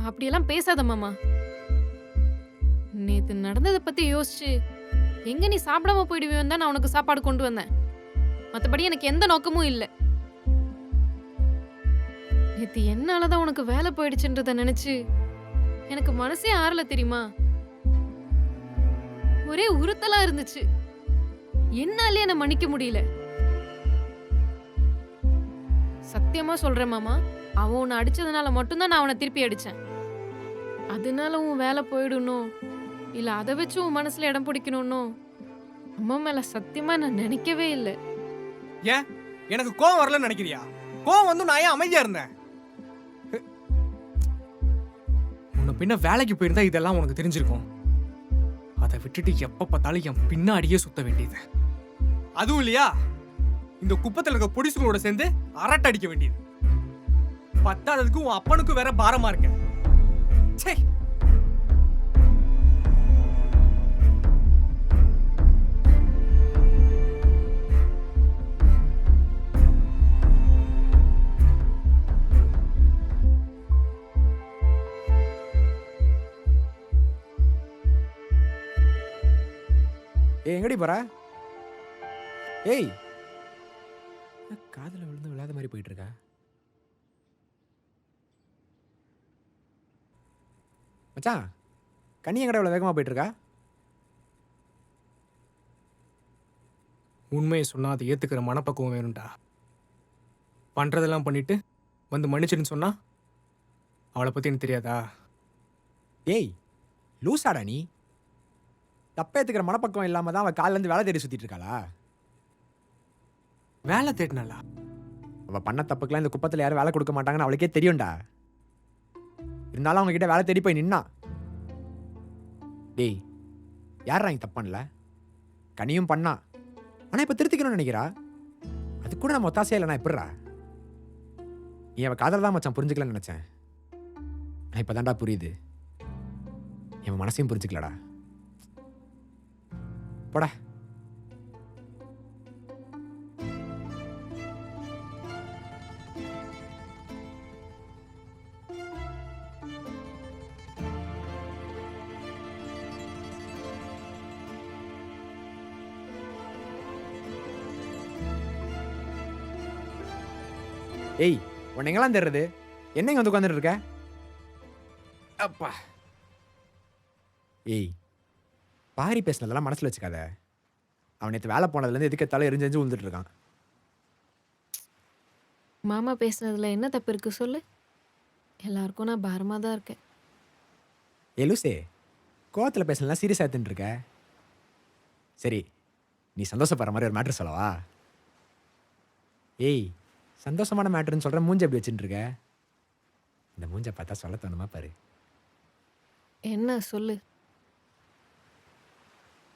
அப்படியெல்லாம் பேசாத மாமா. நேத்து நடந்ததை பத்தி யோசிச்சு எங்க நீ சாப்பிடாம போயிடுவேன் தான் நான் உனக்கு சாப்பாடு கொண்டு வந்தேன். மற்றபடி எனக்கு எந்த நோக்கமும் இல்லை. நேத்து என்னாலதான் உனக்கு வேலை போயிடுச்சுன்றத நினைச்சு எனக்கு மனசே ஆறல தெரியுமா? ஒரே உறுத்தலா இருந்துச்சு. என்னாலே என்ன மன்னிக்க முடியல. சத்தியமா சொல்றேன் மாமா, அவன் உன்னை அடிச்சதுனால மட்டும்தான் நான் அவனை திருப்பி அடிச்சேன். அதனால உன் வேலை போயிடணும், இல்ல அதை வச்சு உன் மனசுல இடம் பிடிக்கணும்னு அம்மா மேல சத்தியமா நான் நினைக்கவே இல்லை. ஏன் எனக்கு கோவம் வரலன்னு நினைக்கிறியா? கோவம் வந்து நான் ஏன் அமைதியா இருந்தேன்? உன்னை பின்ன வேலைக்கு போயிருந்தா இதெல்லாம் உனக்கு தெரிஞ்சிருக்கும். அதை விட்டுட்டு எப்ப பார்த்தாலும் என் பின்னாடியே சுத்த வேண்டியது. அதுவும் இல்லையா இந்த குப்பத்துல இருக்க பொடிசுகளோட சேர்ந்து அரட்டை அடிக்க வேண்டியது. பத்தாததுக்கு உன் அப்பனுக்கும் வேற பாரமா இருக்க. ச்சே. ஏய் எங்கடி போற? ஏய் காதுல விழுந்து விழாத மாதிரி போயிட்டு இருக்கா. மச்சான் கனி எங்கடா இவ்வளோ வேகமாக போயிட்டு இருக்கா? உண்மையை சொன்னா அதை ஏத்துக்கிற மனப்பக்குவம் வேணும்டா. பண்றதெல்லாம் பண்ணிட்டு வந்து மன்னிச்சுன்னு சொன்னா அவளை பத்தி எனக்கு தெரியாதா? ஏய் லூசாடா நீ. தப்பேத்துக்கிற மனப்பக்கம் இல்லாம தான் அவள் காலிலேருந்து வேலை தேடி சுத்திட்டு இருக்காளா? வேலை தேடினாளா? அவள் பண்ண தப்புக்கெல்லாம் இந்த குப்பத்தில் யாரும் வேலை கொடுக்க மாட்டாங்கன்னு அவளுக்கே தெரியும்டா. இருந்தாலும் அவங்க கிட்ட வேலை தேடி போய் நின்னா. டேய் யாரா நீ தப்பு பண்ணல? கனியும் பண்ணா. ஆனால் இப்போ திருத்திக்கணும்னு நினைக்கிறா. அது கூட நம்ம ஒத்தாசையா இல்லைனா எப்படிறா? நீ அவள் காதல் தான் மச்சான் புரிஞ்சுக்கலன்னு நினச்சேன். நான் இப்போ தான்டா புரியுது. என் மனசையும் புரிஞ்சுக்கலடா. போடா. ஏய் உன்னை எங்கெல்லாம் தேடுறது? என்னங்க வந்து உட்காந்துட்டு இருக்க? அப்பா. ஏய் பாரி பேசினதெல்லாம் மனசில் வச்சுக்காத. அவன் நேற்று வேலை போனதுலேருந்து எதுக்கு தலை எரிஞ்சு விழுந்துட்டு இருக்கான். மாமா பேசுனதுல என்ன தப்பு இருக்கு சொல்லு? எல்லாருக்கும் நான் பாரமாக தான் இருக்கேன். ஏ லூசே, கோவத்தில் பேசலாம் சீரியஸாக எடுத்துட்டு இருக்க. சரி நீ சந்தோஷப்படுற மாதிரி ஒரு மேட்ரு சொல்லவா? ஏய் சந்தோஷமான மேட்ருன்னு சொல்கிற மூஞ்ச எப்படி வச்சுட்டு இருக்க? இந்த மூஞ்ச பார்த்தா சொல்ல தோணுமா பாரு. என்ன சொல்லு?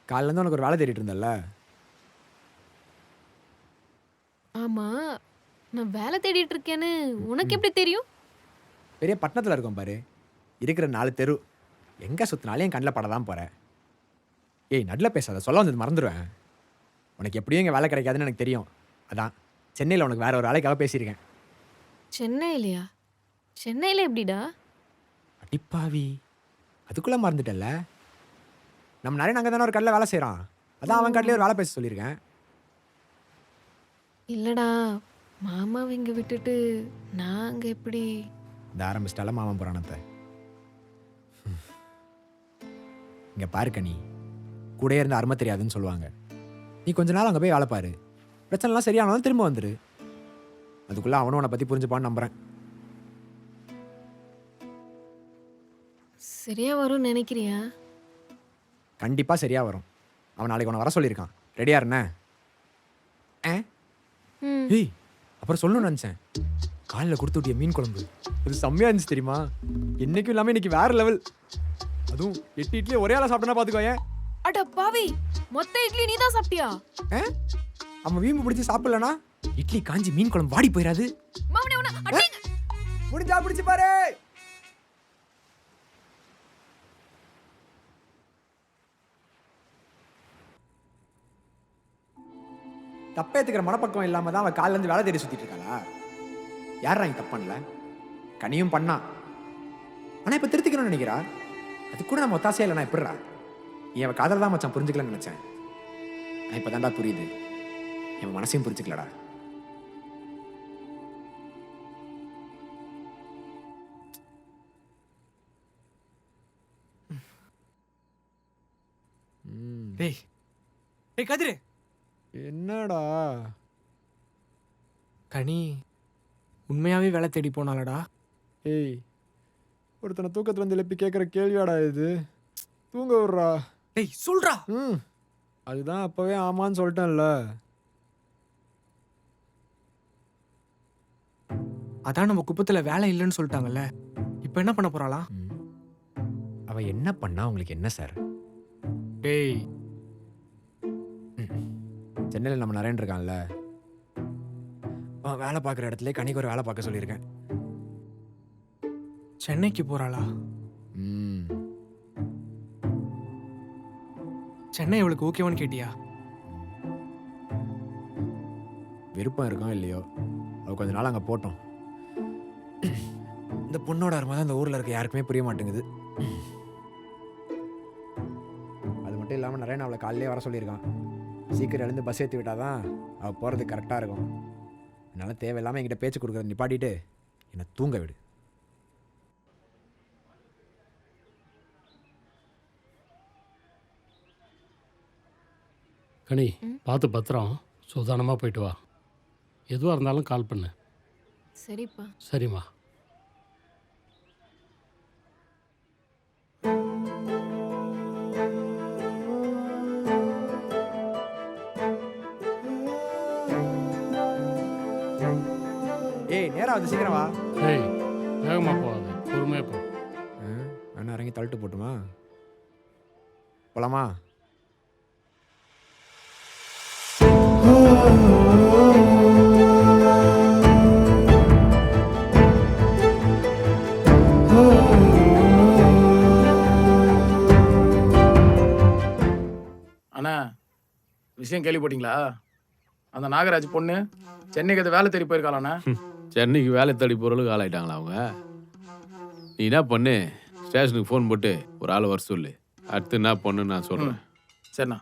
காலிலேருந்து உனக்கு ஒரு வேலை தேடிட்டு இருந்தல்ல? ஆமா, நான் வேலை தேடிட்டு இருக்கேன்னு உனக்கு எப்படி தெரியும்? பெரிய பட்டணத்தில் இருக்கோம் பாரு. இருக்கிற 4 தெரு எங்கே சுற்றினாலும் என் கண்ணில் பட தான் போகிறேன். ஏய் நடுல பேசாத, சொல்ல வந்தது மறந்துடுவேன். உனக்கு எப்படியும் இங்கே வேலை கிடைக்காதுன்னு எனக்கு தெரியும். அதான் சென்னையில் உனக்கு வேற ஒரு வேலைக்காக பேசியிருக்கேன். சென்னையிலையா? சென்னையில் எப்படிடா? அடிப்பாவி, அதுக்குள்ளே மறந்துட்டல்ல? நம்ம நிறைய நாங்கள் தானே ஒரு கடையில் வேலை செய்கிறான். அதான் அவன் கடையிலே ஒரு வேலை பேச சொல்லியிருக்கேன். இல்லடா, மாமாவை இங்கே விட்டுட்டு நான் அங்கே எப்படி? இந்த ஆரம்பிச்சிட்டால மாமன் புராணத்தை. இங்கே பாருக்க, நீ கூட இருந்து அருமை தெரியாதுன்னு சொல்லுவாங்க. நீ கொஞ்ச நாள் அங்கே போய் வேலை பாரு. பிரச்சனைலாம் சரியானாலும் திரும்ப வந்துரு. அதுக்குள்ளே அவனும் உன்னை பற்றி புரிஞ்சுப்பான்னு நம்புகிறேன். சரியா வரும்னு நினைக்கிறியா? கண்டிப்பாக சரியாக வரும். அவன் நாளைக்கு உன்னை வர சொல்லியிருக்கான். ரெடியாக இருண்ணே? ஏய் அப்புறம் சொல்லணும்னு நினச்சேன். காலையில் கொடுத்து விட்டிய மீன் குழம்பு அது செம்மையாக இருந்துச்சு தெரியுமா? என்னைக்கும் இல்லாமல் இன்னைக்கு வேற லெவல். அதுவும் 8 இட்லியை ஒரே ஆளாக சாப்பிட்டனா பார்த்துக்கோயே. அட பாவி, மொத்த இட்லி நீ தான் சாப்பிட்டியா? அவன் வீம்பு பிடிச்சி சாப்பிடலனா இட்லி காஞ்சி மீன் குழம்பு வாடி போயிடாது. முடிஞ்சா பிடிச்சி பாரு. தப்பேத்துக்கிற மனப்பக்கம் இல்லாம தான் அவன் காலிலேருந்து வேலை தேடி சுத்திட்டு இருக்காளா? யாரா நீ தப்பு பண்ணல? கனியும் பண்ணா. ஆனா இப்ப திருத்திக்கணும்னு நினைக்கிறா. அது கூட நம்ம ஒத்தாசையா இல்லைனா எப்படிறா? நீ அவன் காதல் தான் மச்சான் புரிஞ்சுக்கலன்னு நினைச்சேன். நான் இப்ப தாண்டா புரியுது. என் மனசையும் புரிஞ்சுக்கலடா. டேய் டேய் கதிரு, என்னடா? கனி உண்மையாவே வேலை தேடி போனாலடா? ஏய் ஒருத்தனை தூக்கத்துல வந்து எழுப்பி கேட்குற கேள்வியாடா இது? தூங்க விடுறா. டேய் சொல்றா. அதுதான் அப்பவே ஆமான்னு சொல்லிட்டேன்ல. அதான் நம்ம குப்பத்துல வேலை இல்லைன்னு சொல்லிட்டாங்கல்ல. இப்போ என்ன பண்ண போறாளா? அவன் என்ன பண்ணா உங்களுக்கு என்ன சார்? டேய், சென்னையில் நம்ம நரேன் இருக்கான்ல, அவன் வேலை பார்க்குற இடத்துல கனிக்கு ஒரு வேலை பார்க்க சொல்லியிருக்கேன். சென்னைக்கு போறாளா? சென்னை அவளுக்கு ஓகேவான்னு கேட்டியா? விருப்பம் இருக்கும் இல்லையோ, அவள் கொஞ்ச நாள் அங்கே போட்டோம். இந்த பொண்ணோட அருமை தான் இந்த ஊரில் இருக்க யாருக்குமே புரிய மாட்டேங்குது. அது மட்டும் இல்லாமல் நிறைய அவளை காலையிலே வர சொல்லியிருக்கான். சீக்கிரம் எழுந்து பஸ் ஏற்றி விட்டாதான் அவள் போகிறதுக்கு கரெக்டாக இருக்கும். அதனால் தேவையில்லாமல் என்கிட்ட பேச்சு கொடுக்குறத நிப்பாட்டிட்டு என்னை தூங்க விடு. கனி, பார்த்து பத்திரம், சுதானமாக போயிட்டு வா. எதுவாக இருந்தாலும் கால் பண்ணு. சரிப்பா. சரிம்மா. ஏய், நேரா வந்து சீக்கிரம் வா. ஏய், வேகமாக போகாது, பொறுமையாக போ. அண்ணா இறங்கி தள்ளிட்டு போட்டுமா? போலாமா? அண்ணா, விஷயம் கேள்விப்பட்டீங்களா? அந்த நாகராஜ் பொண்ணு சென்னைக்கு அது வேலை தேடி போயிருக்காளாண்ணா. சென்னைக்கு வேலை தேடி போகிறளவுக்கு ஆளாயிட்டாங்களா அவங்க? நீ என்ன பண்ணு, ஸ்டேஷனுக்கு ஃபோன் போட்டு ஒரு ஆள் வர சொல்லு. அடுத்து என்ன பண்ணுன்னு நான் சொல்கிறேன். சரிண்ணா.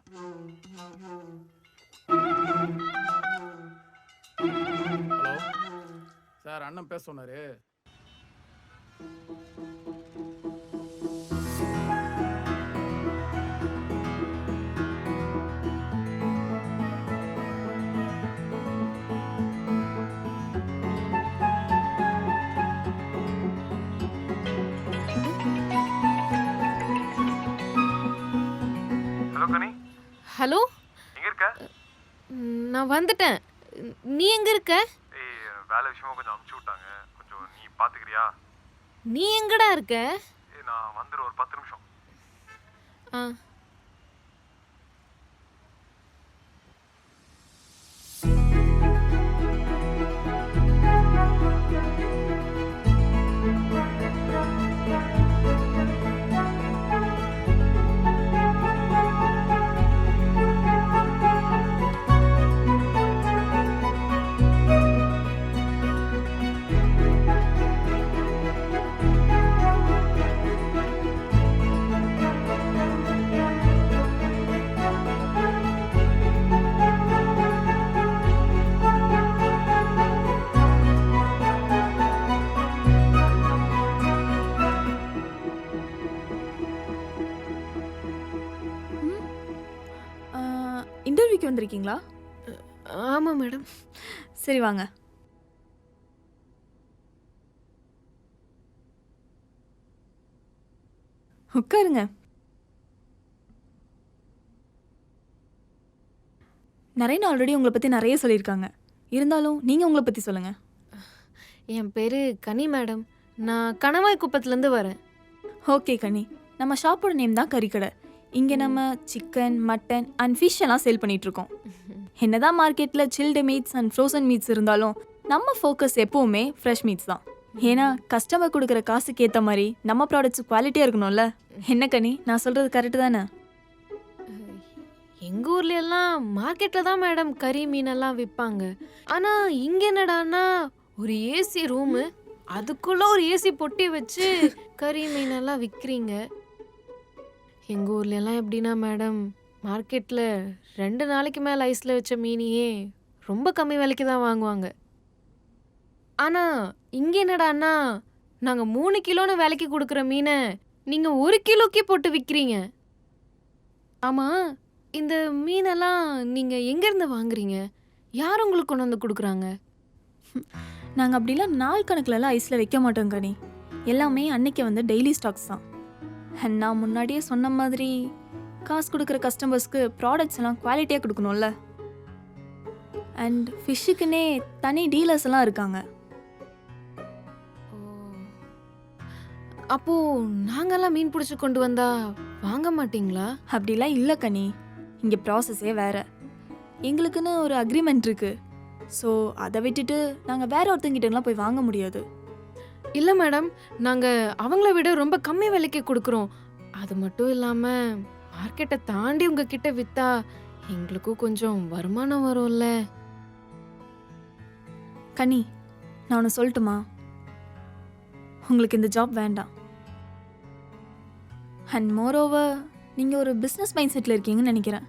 ஹலோ சார், அண்ணன் பேச சொன்னாரு. ஹலோ கனி, ஹலோ, எங்க இருக்க? நான் வந்துட்டேன். நீ எங்க இருக்க? வேலை விஷயமா கொஞ்சம் அனுப்பிச்சு விட்டாங்க, கொஞ்சம் நீ பாத்துக்கிறியா? நீ எங்கடா இருக்க? நான் வந்துடுறேன், ஒரு 10 நிமிஷம். ஆ. இன்டர்வியூக்கு வந்திருக்கீங்களா? ஆமாம் மேடம். சரி வாங்க. உட்காருங்க. நரேன் ஆல்ரெடி உங்களை பற்றி நிறைய சொல்லியிருக்காங்க. இருந்தாலும் நீங்கள் உங்களை பற்றி சொல்லுங்கள். என் பேர் கனி மேடம். நான் கணவாய் குப்பத்துலேருந்து வரேன். ஓகே கனி, நம்ம ஷாப்போட நேம் தான் கறிக்கடை. இங்கே நம்ம சிக்கன், மட்டன் அண்ட் ஃபிஷ் எல்லாம் சேல் பண்ணிகிட்ருக்கோம். என்னதான் மார்க்கெட்டில் chilled meets and frozen meets இருந்தாலும் நம்ம ஃபோக்கஸ் எப்போவுமே ஃப்ரெஷ் மீட்ஸ் தான். ஏன்னா கஸ்டமர் கொடுக்குற காசுக்கு ஏற்ற மாதிரி நம்ம ப்ராடக்ட்ஸ் குவாலிட்டியாக இருக்கணும்ல. என்ன கனி, நான் சொல்கிறது கரெக்டு தானே? எங்கள் ஊர்ல எல்லாம் மார்க்கெட்டில் தான் மேடம் கறி மீனெல்லாம் விற்பாங்க. ஆனால் இங்கே என்னடான்னா ஒரு ஏசி ரூமு, அதுக்குள்ளே ஒரு ஏசி பொட்டி வச்சு கறி மீனெல்லாம் விற்கிறீங்க. எங்கள் ஊர்ல எல்லாம் எப்படின்னா மேடம், மார்க்கெட்டில் 2 நாளைக்கு மேலே ஐஸில் வச்ச மீனையே ரொம்ப கம்மி விலைக்கு தான் வாங்குவாங்க. ஆனால் இங்கே என்னடான்னா நாங்கள் 3 கிலோன்னு விலைக்கு கொடுக்குற மீனை நீங்கள் 1 கிலோக்கே போட்டு விற்கிறீங்க. ஆமாம், இந்த மீனெல்லாம் நீங்கள் எங்கேருந்து வாங்குறீங்க? யார் உங்களுக்கு கொண்டு வந்து கொடுக்குறாங்க? நாங்கள் அப்படிலாம் நாள் கணக்கிலலாம் ஐஸில் வைக்க மாட்டோம் கனி. எல்லாமே அன்னைக்கு வந்து டெய்லி ஸ்டாக்ஸ் தான். அண்ட் நான் முன்னாடியே சொன்ன மாதிரி காசு கொடுக்குற கஸ்டமர்ஸ்க்கு ப்ராடக்ட்ஸ் எல்லாம் குவாலிட்டியாக கொடுக்கணும்ல. அண்ட் ஃபிஷ்ஷுக்குன்னே தனி டீலர்ஸ் எல்லாம் இருக்காங்க. அப்போ நாங்கெல்லாம் மீன் பிடிச்சி கொண்டு வந்தா வாங்க மாட்டீங்களா? அப்படிலாம் இல்லை கனி, இங்கே ப்ராசஸே வேற. எங்களுக்குன்னு ஒரு அக்ரிமெண்ட் இருக்கு. ஸோ அதை விட்டுட்டு நாங்கள் வேற ஒருத்தங்கிட்டலாம் போய் வாங்க முடியாது. இல்ல மேடம், நாங்க அவங்கள விட ரொம்ப கம்மி விலைக்கு கொடுக்குறோம். அது மட்டும் இல்லாம மார்க்கெட்டை தாண்டி உங்ககிட்ட வித்தா எங்களுக்கும் கொஞ்சம் வருமானம் வரும்ல. கனி, நான் ஒன்று சொல்லட்டுமா? உங்களுக்கு இந்த ஜாப் வேண்டாம். அண்ட் மோர் ஓவர் நீங்கள் ஒரு பிஸ்னஸ் மைண்ட் செட்டில் இருக்கீங்கன்னு நினைக்கிறேன்.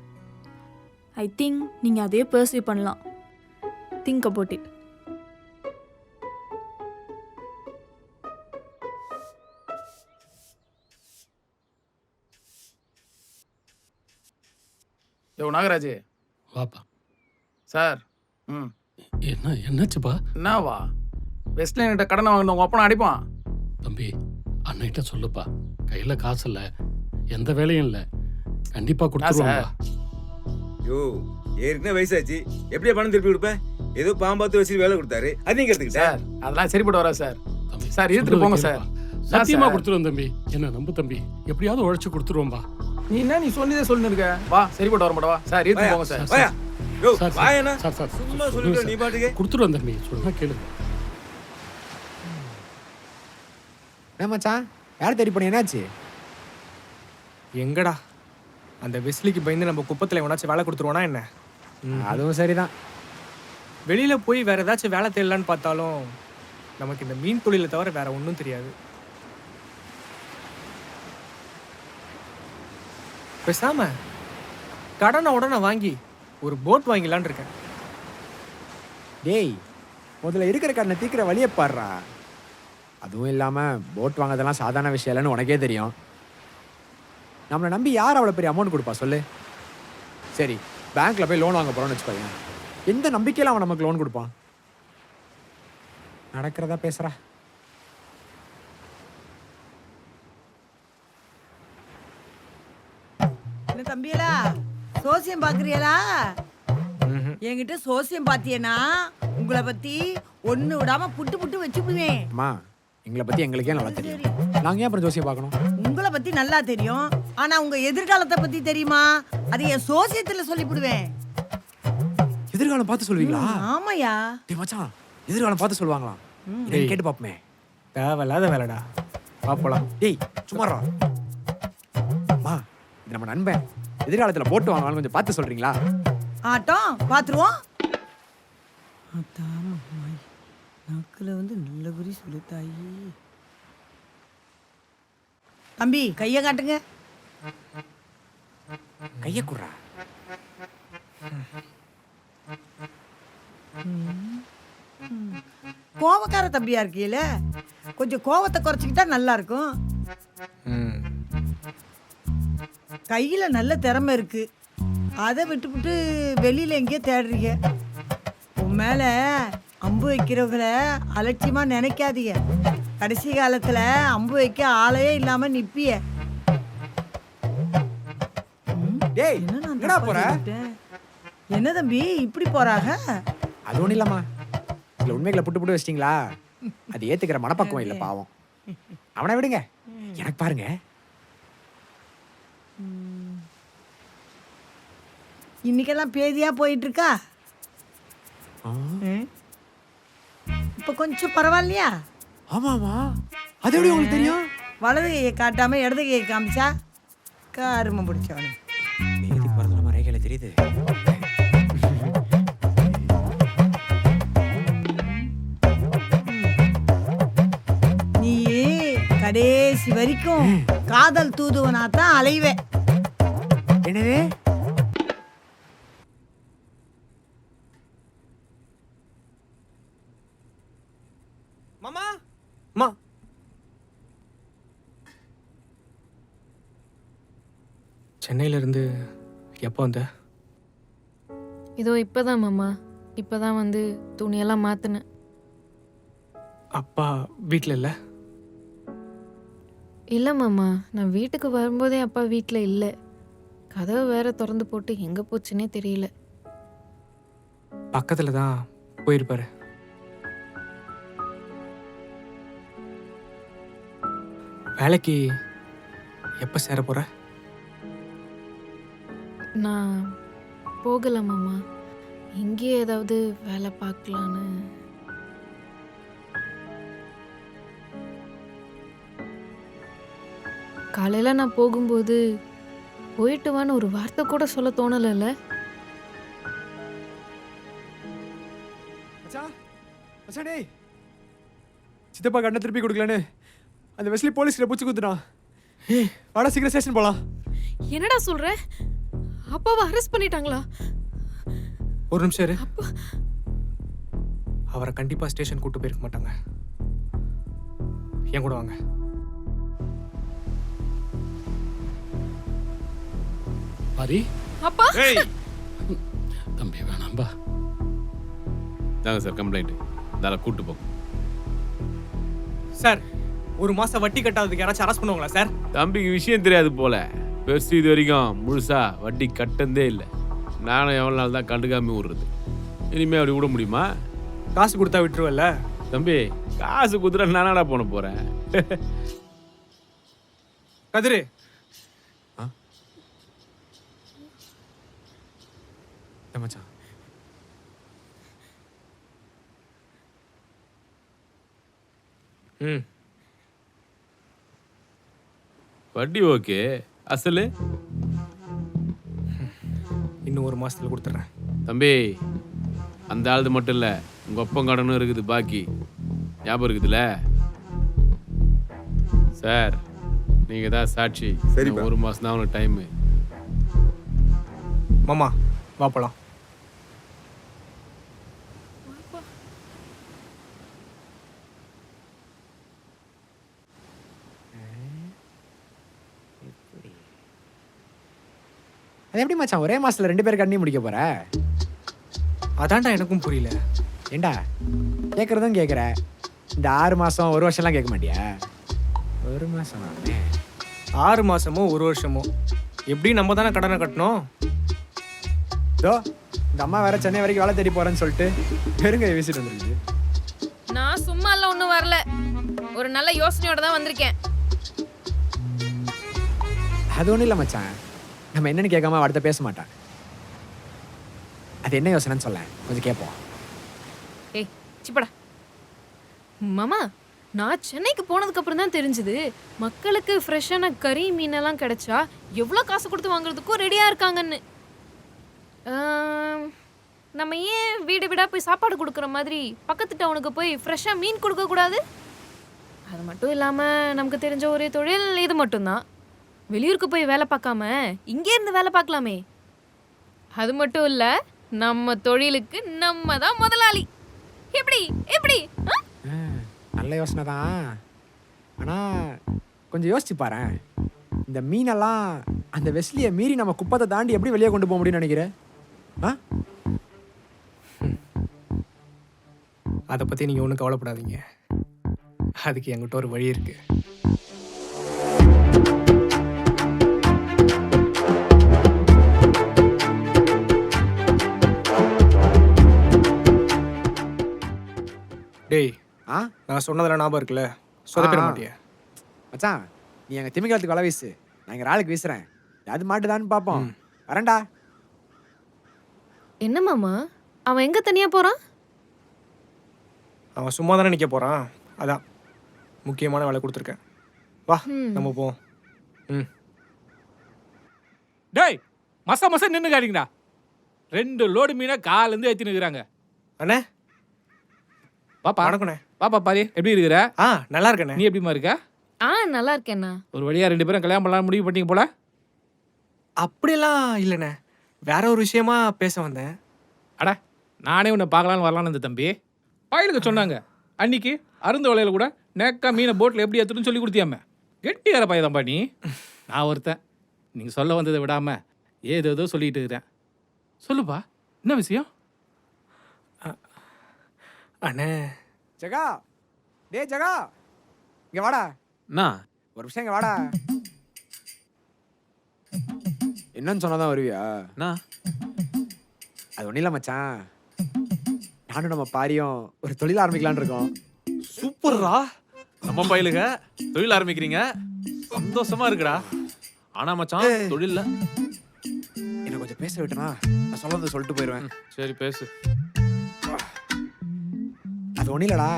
ஐ திங்க் நீங்கள் அதே பர்சியூ பண்ணலாம். Think about it. Yo Nagaraj. வாப்பா. சார். என்னாச்சுப்பா? என்னவா? வெஸ்ட்லைன் கிட்ட கடனை வாங்கின உங்க அப்பனை அடிப்பான். தம்பி, அண்ணன்கிட்ட சொல்லுப்பா, கையில் காசு இல்லை, எந்த வேலையும் இல்லை, கண்டிப்பாக கொடுத்துருவாங்க. யோ ஏற்கனவே வயசாச்சு, எப்படியே பணம் திருப்பி கொடுப்பேன்? ஏதோ பாம்பாத்து வச்சு வேலை கொடுத்தாரு, அது நீங்க எடுத்துக்கிட்டா? சார் அதெல்லாம் சரிப்பட்டு வரா சார். சார் இழுத்துட்டு போங்க சார். சத்தியமா கொடுத்துருவோம் தம்பி, என்ன நம்பு தம்பி, எப்படியாவது உழைச்சு கொடுத்துருவோம்பா. நீ என்ன நீ சொன்னதே சொல்லிட்டு இருக்க? வா, சரிப்பட்டு வர மாட்டவா? சார் இழுத்துட்டு போங்க சார். வாயா. யோ சார், வாயனா. சார் சும்மா சொல்லிட்டு நீ பாட்டுக்கு கொடுத்துருவோம் தம்பி, சொன்னா கேளுங்க. என்ன மச்சான், யார் தேடி பண்ணி என்னாச்சு? எங்கடா அந்த வெஸ்லிக்கு பயந்து நம்ம குப்பத்தில் எவனாச்சும் வேலை கொடுத்துருவோனா என்ன? அதுவும் சரிதான். வெளியில் போய் வேற ஏதாச்சும் வேலை தேடலான்னு பார்த்தாலும் நமக்கு இந்த மீன் தொழிலை தவிர வேற ஒன்றும் தெரியாது. பேசாம கடனை உடனே வாங்கி ஒரு போட் வாங்கிடலான்னு இருக்கேன். டேய், முதல்ல இருக்கிற கடனை தீக்கிற வழியை பாடுறா. அதுவும் இல்லாமல் போட் வாங்குறதெல்லாம் சாதாரண விஷயம் இல்லைன்னு உனக்கே தெரியும். நம்மளை நம்பி யார் அவ்வளோ பெரிய அமௌண்ட் கொடுப்பா சொல்லு? சரி, பேங்க்கில் போய் லோன் வாங்க போகிறோன்னு வச்சுக்கோங்க, எந்த நம்பிக்கையில் அவன் நமக்கு லோன் கொடுப்பான்? நடக்கிறதா பேசுகிறா. என்ன தம்பியலா, சோசியம் பார்க்குறியலா? என்கிட்ட சோசியம் பார்த்தியனா உங்களை பற்றி ஒன்று விடாமல் புட்டு புட்டு வச்சுக்குவேன். அம்மா, எங்களை பற்றி எங்களுக்கே நல்லா தெரியும், நாங்கள் ஏன் அப்புறம் ஜோசியம் பார்க்கணும்? உங்களை பற்றி நல்லா தெரியும், ஆனால் உங்கள் எதிர்காலத்தை பற்றி தெரியுமா? அது என் சோசியத்தில் சொல்லிவிடுவேன். எதிர்காலம் பார்த்து சொல்வீங்களா? ஆமாயா. டேய் மச்சான், எதிர்காலம் பார்த்து சொல்லுவாங்களாம். டேய், கேட்டு பார்ப்போமே. தேவையில்லாத வேலைடா, பார்ப்போலாம். டேய் சும்மாரா. அம்மா, இது நம்ம நண்பன், எதிர்காலத்தில் போட்டு வாங்கலாம், கொஞ்சம் பார்த்து சொல்கிறீங்களா? ஆட்டம் பார்த்துருவோம். நாக்கில் வந்து நல்ல குறி சொல்லுத்தாயி. தம்பி கையை காட்டுங்க. கையை குடுறா. கோவக்கார தம்பியா இருக்கீல, கொஞ்சம் கோவத்தை குறைச்சிக்கிட்டா நல்லா இருக்கும். கையில நல்ல திறமை இருக்கு, அதை விட்டுவிட்டு வெளியில எங்கேயோ தேடுறீங்க. உன் மேல அம்பு வைக்கிறவங்களை அலட்சியமா நினைக்காதீங்க. கடைசி காலத்துல அம்பு வைக்க ஆளையே இல்லாம நிப்பிய. டேய், என்னடா போற? என்ன தம்பி இப்படி போறாங்க? அது ஒன்றும் இல்லம்மா, சில உண்மைகளை புட்டு புட்டு வச்சிட்டிங்களா, அது ஏத்துக்கிற மனப்பக்குவம் இல்லை பாவம். அவனை விடுங்க, எனக்கு பாருங்க. இன்னைக்கெல்லாம் பேதியா போயிட்டு இருக்கா? இப்ப கொஞ்சம் பரவாயில்லையா? ஆமாமா, அது எப்படி உங்களுக்கு தெரியும்? வலது கையை காட்டாம இடது கையை காமிச்சா காரும பிடிச்சவனு. நேதி பிறந்த மறைகளை தெரியுது. நீ கடைசி வரைக்கும் காதல் தூதுவனாத்தான் அலைவே. என்னது? மாமா மா, சென்னையில இருந்து எப்போ வந்த? இதோ இப்பதான் மாமா, இப்பதான் வந்து துணியெல்லாம் மாத்தினேன். அப்பா வீட்டில் இல்லை? இல்லை மாமா, நான் வீட்டுக்கு வரும்போதே அப்பா வீட்டில் இல்லை. கதவை வேற திறந்து போட்டு எங்கே போச்சுன்னே தெரியல. பக்கத்தில் தான் போயிருப்பாரு. வேலைக்கு எப்போ சேர போகிற? நான் போகல மாமா, இங்கே ஏதாவது வேலை பார்க்கலான்னு. காலையில் நான் போகும்போது போயிட்டு வான்னு ஒரு வார்த்தை கூட சொல்ல தோணலைல்ல. மச்சான் மச்சான் டேய், சித்தப்பா கண்ணை திருப்பி கொடுக்கலன்னு அந்த வெஸ்லி போலீஸ்ல பூச்சி குத்துட்டான். வாடா சீக்கிரம் ஸ்டேஷன் போலாம். என்னடா சொல்ற? அப்பாவை அரெஸ்ட் பண்ணிட்டாங்களா? ஒரு நிமிஷம் இரு. அவரை கண்டிப்பாக ஸ்டேஷன் கூட்டு போயிருக்க மாட்டாங்க. என் கூட வாங்க. பாரி அப்பா தம்பி வேணாம்பா. தாங்க சார் கம்ப்ளைண்ட். தால கூட்டு போ. சார், ஒரு மாசம் வட்டி கட்டாததுக்கு யாராச்சும் அரெஸ்ட் பண்ணுவாங்களா சார்? தம்பிக்கு விஷயம் தெரியாது போல. பெருசு இது வரைக்கும் முழுசா வட்டி கட்டந்தே இல்லை. நானும் எவ்வளோ நாள் தான் கண்டுக்காம விடுறது. இனிமே அப்படி விட முடியுமா? காசு கொடுத்தா விட்டுருவல்ல தம்பி. காசு குத்துற நானாடா போன போறேன். கதிரு, மச்சான் ம் வட்டி ஓகே, அசலு இன்னும் ஒரு மாசத்துல கொடுத்துட்றேன். தம்பி. அந்த ஆளுது மட்டும் இல்லை, உங்கள் ஒப்பங்கடனும் இருக்குது பாக்கி. ஞாபகம் இருக்குதுல்ல சார்? நீங்கள் தான் சாட்சி. சரி, ஒரு மாதம் தான் அவனுக்கு டைமு. மாமா வா போலாம். அது எப்படி மச்சான் ஒரே மாசத்துல 2 பேருக்கு கண்ணி முடிக்க போற? அதான்டா எனக்கும் புரியல. ஏண்டா கேட்குறதும் கேட்குற, இந்த 6 மாதம் 1 வருஷம்லாம் கேட்க மாட்டியா? 1 மாதம் 6 மாசமோ 1 வருஷமோ எப்படி நம்ம தானே கடனை கட்டணும். இதோ இந்த அம்மா வேற சென்னை வரைக்கும் வேலை தேடி போறேன்னு சொல்லிட்டு பெருங்கை வீசிட்டு வந்துருக்கு. நான் சும்மா எல்லாம் ஒன்றும் வரல, ஒரு நல்ல யோசனையோட தான் வந்திருக்கேன். அது ஒன்றும் இல்லை மச்சான், நம்ம என்னன்னு கேட்காம அடுத்த பேச மாட்டான். அது என்ன யோசனைன்னு சொல்ல, கொஞ்சம் கேட்போம். ஏய் சிப்படா மாமா, நான் சென்னைக்கு போனதுக்கு அப்புறம் தான் தெரிஞ்சுது மக்களுக்கு ஃப்ரெஷ்ஷான கறி மீனெல்லாம் கிடைச்சா எவ்வளோ காசு கொடுத்து வாங்குறதுக்கும் ரெடியாக இருக்காங்கன்னு. நம்ம ஏன் வீடு வீடாக போய் சாப்பாடு கொடுக்குற மாதிரி பக்கத்து டவுனுக்கு போய் ஃப்ரெஷ்ஷாக மீன் கொடுக்கக்கூடாது? அது மட்டும் இல்லாமல் நமக்கு தெரிஞ்ச ஒரே தொழில் இது மட்டும்தான். வெளியூருக்கு போய் வேலை பார்க்காம இங்கே இருந்து வேலை பார்க்கலாமே. அது மட்டும் இல்லை, நம்ம தொழிலுக்கு நம்ம தான் முதலாளி. எப்படி எப்படி? நல்ல யோசனை தான், ஆனால் கொஞ்சம் யோசிச்சு பாரேன். இந்த மீனெல்லாம் அந்த வெஸ்லியை மீறி நம்ம குப்பத்தை தாண்டி எப்படி வெளியே கொண்டு போக முடியும்னு நினைக்கிறேன்? அதை பற்றி நீங்கள் ஒன்றும் கவலைப்படாதீங்க. அதுக்கு என்கிட்ட ஒரு வழி இருக்கு. டேய், நான் சொன்னதெல்லாம் ஞாபகம் இருக்குல்ல? சொதப்பிட மாட்டியா? மச்சான், நீ எங்கள் திமிங்கலத்துக்கு வலை வீசு, நான் எங்கள் ஆளுக்கு வீசுகிறேன். அது மாட்டுதான்னு பார்ப்போம். வரேன்டா. என்ன மாமா, அவன் எங்கே தனியாக போகிறான்? அவன் சும்மா தானே நிற்க போகிறான், அதான் முக்கியமான வேலை கொடுத்துருக்கேன். வா நம்ம போவோம். ம். டேய், மசா மசா நின்று காட்டிங்கடா. 2 லோடு மீனை காலேருந்து ஏற்றி நிற்கிறாங்க. அண்ணே பாப்பா. வணக்கண்ணே. பாப்பா பாதி எப்படி இருக்கிற? நல்லா இருக்கண்ணே. நீ எப்படிமா இருக்க? நல்லா இருக்கேண்ணா. ஒரு வழியாக 2 பேரும் கல்யாணம் பண்ணலாம் முடிவு பண்ணிங்க போல. அப்படியெல்லாம் இல்லைண்ணே, வேற ஒரு விஷயமா பேச வந்தேன். அட, நானே உன்னை பார்க்கலான்னு வரலான்னு இருந்த தம்பி. பாயிலுக்கு சொன்னாங்க அன்னைக்கு அருந்த வலையில் கூட நேக்கா மீனை போட்டில் எப்படி ஏற்றுன்னு சொல்லி கொடுத்தியாம. கெட்டியார பையதான்பா நீ. நான் ஒருத்தன் நீங்கள் சொல்ல வந்ததை விடாமல் ஏதோ சொல்லிட்டு இருக்கிறேன். சொல்லுப்பா, என்ன விஷயம்? அண்ணே. ஜகா, டே ஜகா, இங்கே வாடா. ஒரு விஷயம், இங்கே வாடா. என்னன்னு சொன்னாதான் வருவியா? அது ஒன்றும் இல்லை மச்சான், நானும் நம்ம பாரியும் ஒரு தொழில் ஆரம்பிக்கலான்னு இருக்கோம். சூப்பர்ரா, நம்ம பயிலுங்க தொழில் ஆரம்பிக்கிறீங்க. சந்தோஷமா இருக்குடா. ஆனா மச்சான் தொழில்ல என்ன கொஞ்சம் பேச விட்டனா நான் சொல்றது சொல்லிட்டு போயிடுவேன். சரி பேசு. அது ஒன்றும் இல்லடா,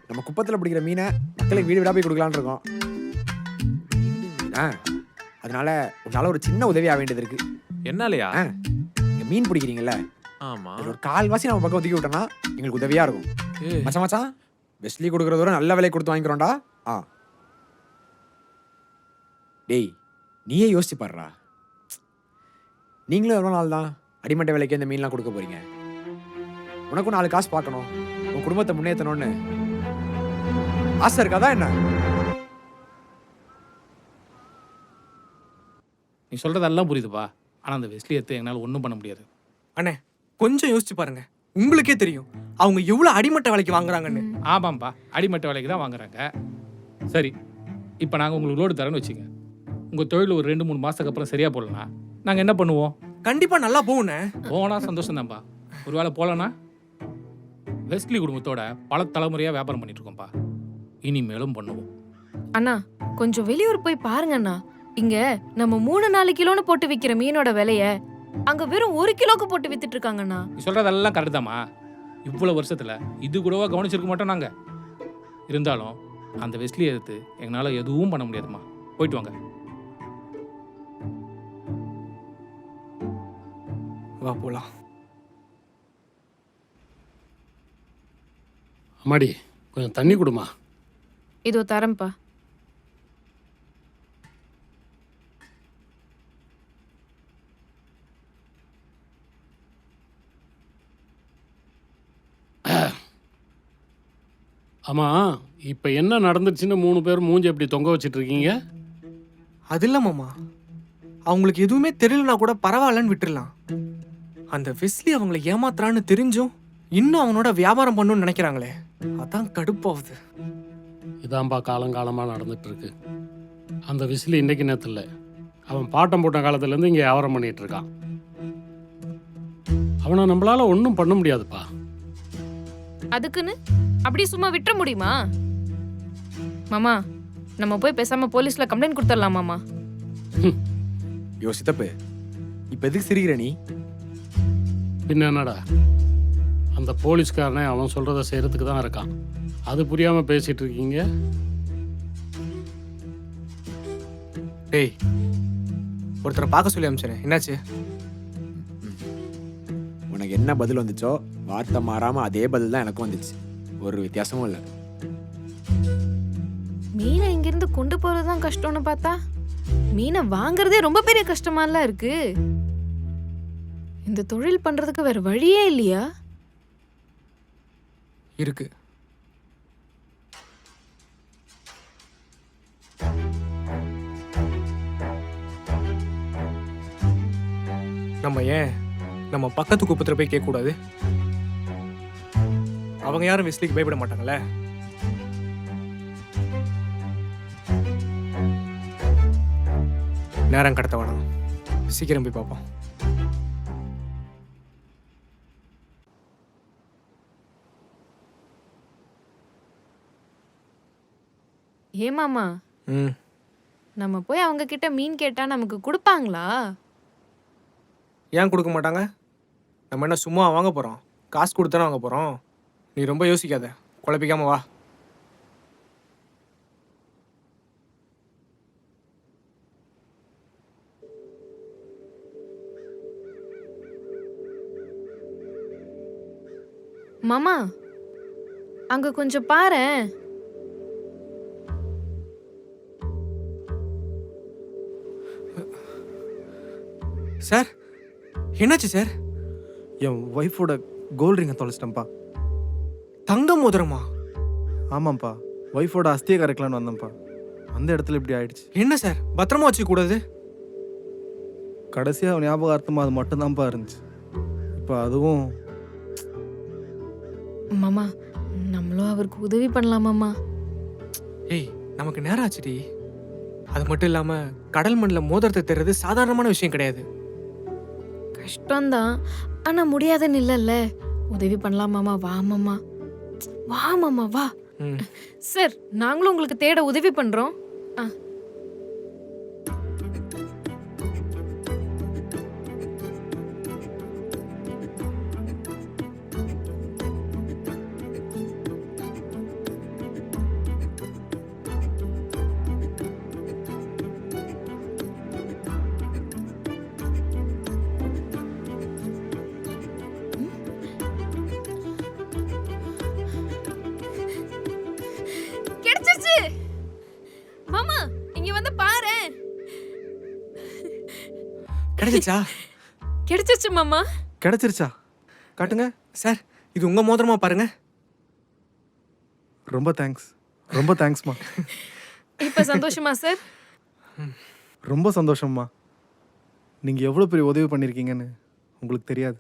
நம்ம குப்பத்தில் பிடிக்கிற மீனை மக்களுக்கு வீடு வீடாக போய் கொடுக்கலான்னு இருக்கோம். அதனால உன்னால ஒரு சின்ன உதவியாக வேண்டியது இருக்கு. என்னாலயா? நீங்க மீன் பிடிக்கிறீங்கல்ல, ஆமா, ஒரு கால்வாசி நம்ம பக்கம் ஒதுக்கி விட்டோம்னா எங்களுக்கு உதவியா இருக்கும். மச்சான் மச்சான், வெஸ்லி கொடுக்குறதோட நல்ல விலை கொடுத்து வாங்கிக்கிறோம்டா. டேய் நீயே யோசிச்சு பாடுறா, நீங்களும் எவ்வளோ நாள் தான் அடிமட்ட விலைக்கு இந்த மீன்லாம் கொடுக்க போறீங்க? உனக்கும் 4 காசு பார்க்கணும், உன் குடும்பத்தை முன்னேற்றணும்னு ஆசை இருக்காதா என்ன? நீ சொல்கிறதெல்லாம் புரியுதுப்பா. ஆனால் அந்த வெஸ்லி எடுத்து எங்களால் ஒன்றும் பண்ண முடியாது. அண்ணே கொஞ்சம் யோசிச்சு பாருங்க, உங்களுக்கே தெரியும் அவங்க எவ்வளோ அடிமட்ட விலைக்கு வாங்குறாங்கன்னு. ஆமாம்ப்பா, அடிமட்ட விலைக்கு தான் வாங்குறாங்க. சரி, இப்போ நாங்கள் உங்களுக்கு லோடு தரேன்னு வச்சுங்க. உங்கள் தொழில் ஒரு 2-3 மாதத்துக்கு அப்புறம் சரியாக போடலாம், நாங்கள் என்ன பண்ணுவோம்? கண்டிப்பாக நல்லா போகுண்ணே. போனால் சந்தோஷம் தான்ப்பா. ஒரு வேளை போகலன்னா வெஸ்லி குடும்பத்தோட பல தலைமுறையாக வியாபாரம் பண்ணிட்டு இருக்கோம்ப்பா. இனிமேலும் பண்ணுவோம். அண்ணா கொஞ்சம் வெளியூர் போய் பாருங்க அண்ணா. இங்க நம்ம 3-4 கிலோன்னு போட்டு விற்கிற மீனோட விலைய அங்க வெறும் 1 கிலோக்கு போட்டு வித்துட்டு இருக்காங்கண்ணா. நீ சொல்கிறதெல்லாம் கரெக்ட் தாம்மா. இவ்வளோ வருஷத்தில் இது கூடவா கவனிச்சிருக்க மாட்டோம் நாங்கள். இருந்தாலும் அந்த வெஸ்லி எடுத்து எங்களால் எதுவும் பண்ண முடியாதும்மா. போயிட்டு வாங்க. வா போலாம். அம்மாடி கொஞ்சம் தண்ணி கொடுமா. இதோ தரேன்ப்பா. ஆமா, இப்போ என்ன நடந்துச்சுன்னு 3 பேர் மூஞ்சி எப்படி தொங்க வச்சிட்டு இருக்கீங்க? அது இல்லை மாமா, அவங்களுக்கு எதுவுமே தெரியலனா கூட பரவாயில்லன்னு விட்டுடலாம். அந்த வெஸ்லி அவங்கள ஏமாத்துறான்னு தெரிஞ்சும் இன்னும் அவனோட வியாபாரம் பண்ணணும்னு நினைக்கிறாங்களே, அதான் கடுப்பாகுது. இதான்பா காலங்காலமாக நடந்துட்டு இருக்கு. அந்த விசிலி இன்னைக்கு நேரத்தில் இல்லை, அவன் பாட்டம் போட்ட காலத்துலேருந்து இங்கே வியாபாரம் பண்ணிட்டு இருக்கான். அவனை நம்மளால ஒன்றும் பண்ண முடியாதுப்பா. அதுக்குன்னு அப்படி சும்மா விட்டுற முடியுமா மாமா? நம்ம போய் பேசாம போலீஸ்ல கம்ப்ளைண்ட் கொடுத்துடலாம் மாமா. யோசித்தப்பு, இப்போ எதுக்கு சிரிக்கிற நீ? பின்ன என்னடா, அந்த போலீஸ்காரனே அவன் சொல்கிறத செய்கிறதுக்கு தான் இருக்கான். அது புரியாமல் பேசிகிட்டு இருக்கீங்க. டேய், ஒருத்தரை பார்க்க சொல்லி அனுப்பிச்சேன், என்னாச்சு? உனக்கு என்ன பதில் வந்துச்சோ வார்த்தை மாறாமல் அதே பதில் தான் எனக்கும் வந்துச்சு. ஒரு வித்தியாசமும் இல்லை. மீனை இங்கிருந்து கொண்டு போறதுதான் கஷ்டம்னு பார்த்தா மீனை வாங்குறதே ரொம்ப பெரிய கஷ்டமாலாம் இருக்கு. இந்த தொழில் பண்றதுக்கு வேற வழியே இல்லையா? இருக்கு. நம்ம ஏன் நம்ம பக்கத்து குப்பத்தில் போய் கேட்கக்கூடாது? அவங்க யாரும் வெஸ்லிக்கு பயப்பட மாட்டாங்கல்ல. நேரம் கடத்த வேணாம், சீக்கிரம் போய் பார்ப்போம். ஏமாமா, நம்ம போய் அவங்க கிட்ட மீன் கேட்டா நமக்கு கொடுப்பாங்களா? ஏன் கொடுக்க மாட்டாங்க? நம்ம என்ன சும்மா வாங்க போறோம்? காசு கொடுத்தானே வாங்க போறோம். நீ ரொம்ப யோசிக்காத, குழப்பிக்காம வா. மாமா அங்க கொஞ்சம் பாரேன். சார், என்னாச்சு சார்? என் ஒய்ஃபோட கோல்ட் ரிங்கை தொலைச்சிட்டேன்ப்பா. தங்க மோதிரமா? ஆமாம்ப்பா, ஒய்ஃபோட அஸ்தியை கரைக்கலான்னு வந்தேன்ப்பா. அந்த இடத்துல இப்படி ஆயிடுச்சு. என்ன சார், பத்திரமா வச்சுக்கூடாது? கடைசியாக ஞாபகார்த்தமாக அது மட்டும்தான்ப்பா இருந்துச்சு. இப்போ அதுவும். மாமா நம்மளும் அவருக்கு உதவி பண்ணலாமாம்மா? ஏய், நமக்கு நேரம் ஆச்சுடி. அது மட்டும் இல்லாமல் கடல் மண்ணில் மோதிரத்தை தேடுறது சாதாரணமான விஷயம் கிடையாது. கஷ்டம்தான், ஆனா முடியாதுன்னு இல்லைல்ல. உதவி பண்ணலாம் மாமா. வா மாமா, வா மாமா, வா. சார், நாங்களும் உங்களுக்கு தேட உதவி பண்றோம். கிடைச்சிச்சா? கிடைச்சிருச்சு மாமா. கிடைச்சிருச்சா? காட்டுங்க. சார் இது உங்க மோதிரமா பாருங்க. ரொம்ப தேங்க்ஸ், ரொம்ப தேங்க்ஸ்மா. இப்ப சந்தோஷமா சார்? ரொம்ப சந்தோஷம்மா. நீங்கள் எவ்வளோ பெரிய உதவி பண்ணியிருக்கீங்கன்னு உங்களுக்கு தெரியாது.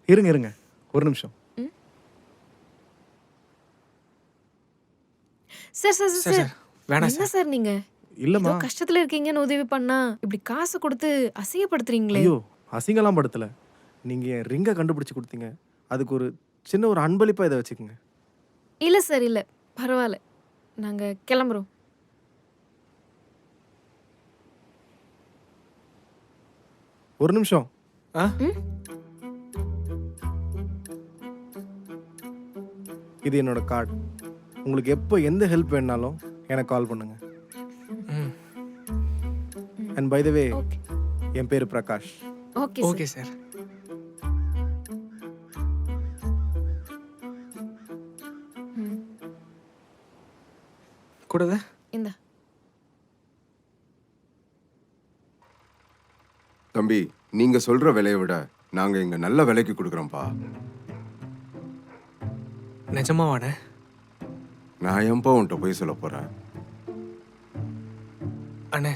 இருங்க இருங்க ஒரு நிமிஷம். சார் சார் சார், சார் வேணாம் என்ன சார் நீங்க இல்லைம்மா. ஏதோ கஷ்டத்துல இருக்கீங்கன்னு உதவி பண்ணா இப்படி காசு கொடுத்து அசிங்கப்படுத்துறீங்களே. ஐயோ அசிங்கலாம் படுத்தலை. நீங்கள் என் ரிங்கை கண்டுபிடிச்சி கொடுத்தீங்க. அதுக்கு ஒரு சின்ன ஒரு அன்பளிப்பாக இதை வச்சுக்கோங்க. இல்ல சார் இல்ல பரவாயில்ல, நாங்க கிளம்புறோம். ஒரு நிமிஷம். இது என்னோட கார்டு. உங்களுக்கு எப்போ எந்த ஹெல்ப் வேணாலும் எனக்கு கால் பண்ணுங்க. அண்ட் பை த வே என் பேர் பிரகாஷ். Okay okay sir. கூடத இந்த தம்பி, நீங்க சொல்ற விலையை விட நாங்க இங்க நல்ல விலைக்கு கொடுக்குறோம்ப்பா. நிஜமாவானே? நான் ஏன்பா உன்கிட்ட போய் சொல்ல போறேன்? அண்ணே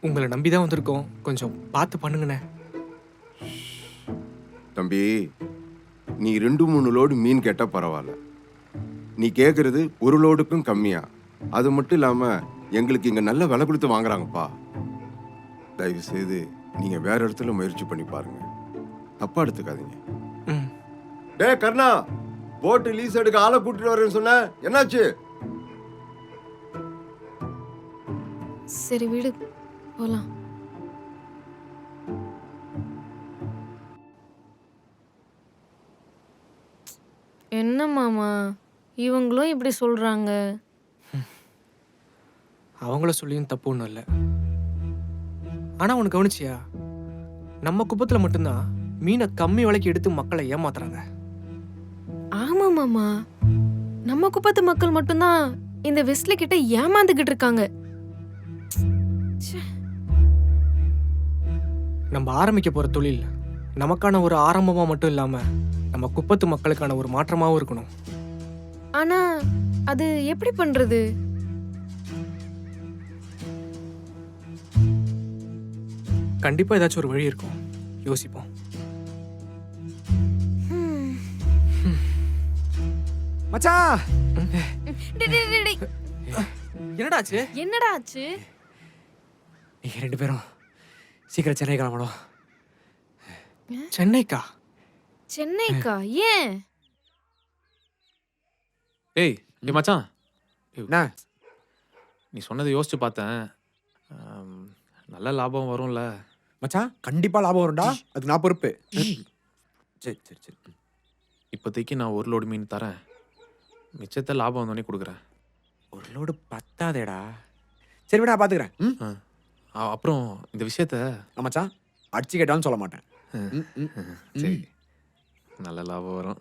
உங்களை நம்பி தான் வந்திருக்கோம், கொஞ்சம் பார்த்து பண்ணுங்கண்ணே. தம்பி, நீ 2-3 லோடு மீன் கேட்டா பரவாயில்ல. நீ கேட்கறது ஒரு லோடுக்கும் கம்மியா. அது மட்டும் இல்லாம எங்களுக்கு இங்க நல்ல விலை கொடுத்து வாங்குறாங்கப்பா. தயவு செய்து நீங்க வேற இடத்துல முயற்சி பண்ணி பாருங்க, தப்பா எடுத்துக்காதீங்க. டே கர்ணா, போட்டு லீஸ் எடுக்க ஆளை கூட்டிட்டு வரேன்னு சொன்ன, என்னாச்சு? சரி வீடு போலாம். என்ன மாமா இவங்களும் இப்படி சொல்றாங்க? அவங்கள சொல்லியும் தப்பு ஒன்றும் இல்லை. ஆனால் உனக்கு கவனிச்சியா, நம்ம குப்பத்தில் மட்டும்தான் மீனை கம்மி விலைக்கு எடுத்து மக்களை ஏமாத்துறாங்க. ஆமா மாமா, நம்ம குப்பத்து மக்கள் மட்டும்தான் இந்த வெஸ்ட்லி கிட்ட ஏமாந்துகிட்டு இருக்காங்க. நம்ம ஆரம்பிக்க போகிற தொழில் நமக்கான ஒரு ஆரம்பமாக மட்டும் இல்லாமல் நம்ம குப்பத்து மக்களுக்கான ஒரு மாற்றமாகவும் இருக்கணும். ஆனா அது எப்படி பண்றது? கண்டிப்பாக ஏதாச்சும் ஒரு வழி இருக்கும், யோசிப்போம். மச்சான், என்னடா ஆச்சு? என்னடா ஆச்சு? நீங்க 2 பேரும் சீக்கிரம் சென்னை கிளம்பணும். சென்னைக்கா? சென்னைக்கா? ஏன்? ஏய் ஏய் மச்சான், என்ன நீ சொன்னதை யோசிச்சு பார்த்தேன். நல்ல லாபம் வரும்ல மச்சான்? கண்டிப்பா லாபம் வரும்டா, அதுக்கு நான் பொறுப்பு. சரி சரி சரி. இப்போதைக்கு நான் 1 லோடு மீன் தரேன், மிச்சத்தை லாபம் வந்தோடனே கொடுக்குறேன். 1 லோடு பத்தாதேடா. சரி விட, நான் பாத்துக்கிறேன். அப்புறம் இந்த விஷயத்த மச்சான் அடிச்சு கேட்டாலும் சொல்ல மாட்டேன். சரி, நல்ல லாபம் வரும்.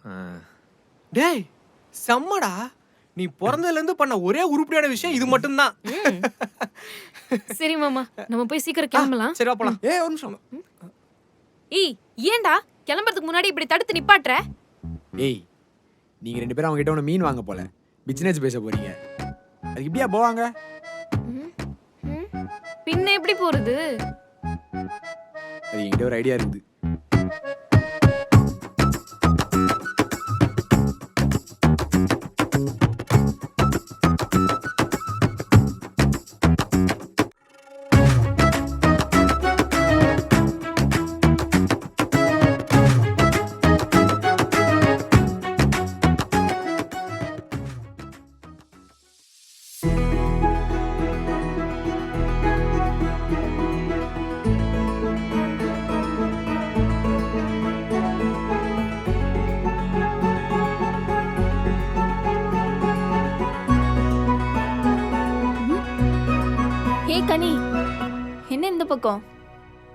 டேய் செம்மடா, நீ பிறந்ததுலேருந்து பண்ண ஒரே உருப்படியான விஷயம் இது மட்டும்தான். சரி மாமா, நம்ம போய் சீக்கிரம் கிளம்பலாம். சரி போலாம். ஒரு நிமிஷம். ஏய் ஏன்டா கிளம்புறதுக்கு முன்னாடி இப்படி தடுத்து நிப்பாட்ற? ஏய், நீங்க 2 பேரும் அவங்க கிட்ட ஒன்று மீன் வாங்க போல, பிசினஸ் பேச போறீங்க. அதுக்கு இப்படியா போவாங்க? பின்ன எப்படி போறது? அது என்கிட்ட ஒரு ஐடியா இருக்குது. ஹே கனி, என்ன இந்த பக்கம்?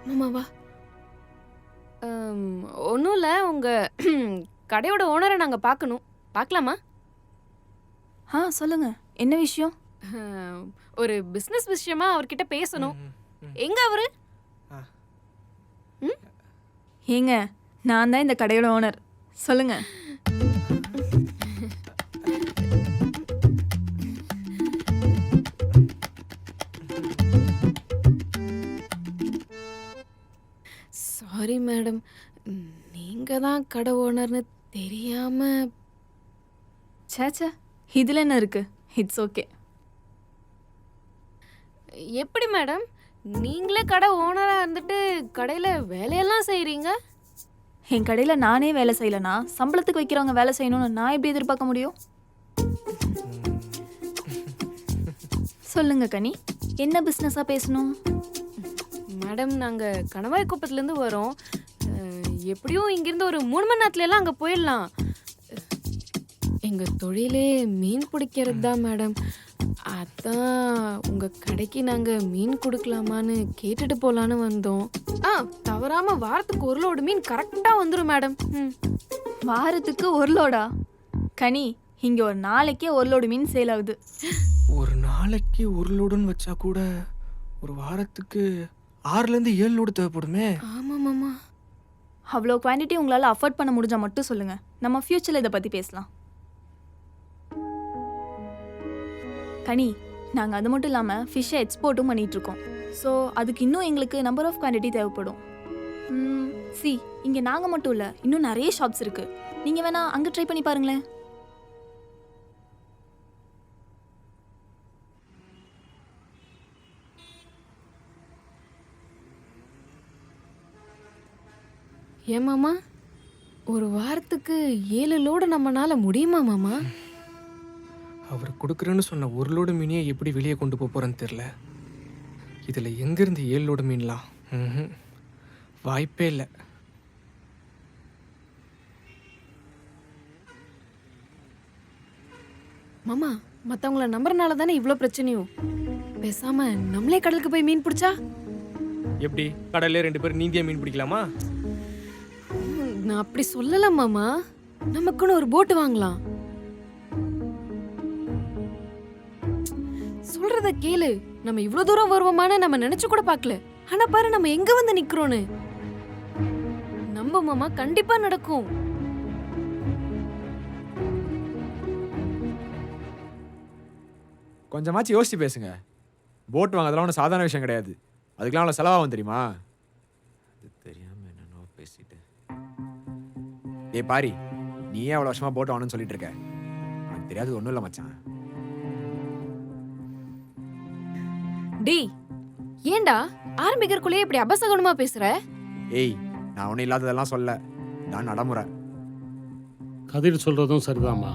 மாமாவா? ஒன்றும் இல்லை, உங்க கடையோட ஓனரை நாங்கள் பார்க்கணும். பார்க்கலாமா? சொல்லுங்க, என்ன விஷயம்? ஒரு பிஸ்னஸ் விஷயமா அவர்கிட்ட பேசணும். எங்க அவரு? ஏங்க நான் தான் இந்த கடையோட ஓனர். சொல்லுங்க. சாரி மேடம், நீங்க தான் கடை ஓனர்னு தெரியாம. சேச்சா இதில் என்ன இருக்கு? It's okay. எப்படி மேடம், நீங்களே கடை ஓனரா இருந்துட்டு கடையில வேலையெல்லாம் செய்றீங்க? என் கடையில் நானே வேலை செய்யலைனா சம்பளத்துக்கு வைக்கிறவங்க வேலை செய்யணும்னு நான் எப்படி எதிர்பார்க்க முடியும்? சொல்லுங்க கனி, என்ன பிஸ்னஸாக பேசணும்? மேடம், நாங்க கணவாய் குப்பத்துலேருந்து வரோம். எப்படியும் இங்கிருந்து ஒரு 3 மணி நேரத்துல எல்லாம் அங்கே போயிடலாம். எங்க தொழிலே மீன் பிடிக்கிறது தான் மேடம். அதான் உங்க கடைக்கு நாங்க மீன் கொடுக்கலாமான்னு கேட்டுட்டு போலான்னு வந்தோம். தவறாம வாரத்துக்கு 1 லோடு மீன் கரெக்டா வந்துடும் மேடம். வாரத்துக்கு 1 லோடா? கனி, இங்க ஒரு நாளைக்கே 1 லோடு மீன் சேல் ஆகுது. ஒரு நாளைக்கு 1 லோடுன்னு வச்சா கூட ஒரு வாரத்துக்கு 6லேருந்து 7 லோடு தேவைப்படுமே. ஆமா மாமா. அவ்வளோ குவான்டிட்டி உங்களால் அஃபோர்ட் பண்ண முடிஞ்சா மட்டும் சொல்லுங்க, நம்ம ஃபியூச்சரில் இதை பற்றி பேசலாம். கனி, நாங்கள் அது மட்டும் இல்லாமல் ஃபிஷ்ஷை எக்ஸ்போர்ட்டும் பண்ணிகிட்ருக்கோம். ஸோ அதுக்கு இன்னும் எங்களுக்கு நம்பர் ஆஃப் குவான்டிட்டி தேவைப்படும். இங்கே நாங்கள் மட்டும் இல்லை, இன்னும் நிறைய ஷாப்ஸ் இருக்குது. நீங்கள் வேணா அங்கே ட்ரை பண்ணி பாருங்களேன். ஏன் மாமா, ஒரு வாரத்துக்கு 7 லோடு நம்மனால முடியுமா மாமா? அவர் கொடுக்குறேன்னு சொன்ன 1 லோடு மீனையே எப்படி வெளியே கொண்டு போகிறேன்னு தெரில. இதில் எங்கேருந்து 7 லோடு மீன்லாம்? வாய்ப்பே இல்லை. மாமா, மற்றவங்கள நம்புறனால தானே இவ்வளோ பிரச்சனையும். பேசாம நம்மளே கடலுக்கு போய் மீன் பிடிச்சா? எப்படி கடல்ல 2 பேர் நீந்தியா மீன் பிடிக்கலாமா? நான் அப்படி சொல்லல மாமா. நமக்குன்னு ஒரு போட்டு வாங்கலாம். சொல்றத கேளு. நம்ம இவ்வளவு தூரம் வருவோமான்னு நம்ம நினைச்சு கூட பார்க்கல. ஆனா பாரு நம்ம எங்க வந்து நிக்கிறோன்னு. நம்ப மாமா, கண்டிப்பா நடக்கும். கொஞ்சமாச்சு யோசிச்சு பேசுங்க. போட் வாங்குறதுலாம் ஒன்றும் சாதாரண விஷயம் கிடையாது. அதுக்கெல்லாம் அவ்வளோ செலவாகும் தெரியுமா? தெரியாம என்னென்னோ பேசிட்டு. ஏய் பாரி, நீயே அவ்வளோ வருஷமா போட் வாங்கணும்னு சொல்லிட்டு இருக்க. எனக்கு தெரியாது ஒன்றும் இல்லை மச்சான். டேய், ஏண்டா ஆரம்பிக்கிறக்குள்ளே இப்படி அபசகனமா பேசுற? ஏய், நான் ஒன்றும் இல்லாததெல்லாம் சொல்ல. நான் நடைமுறை. கதிர் சொல்கிறதும் சரிதாம்மா.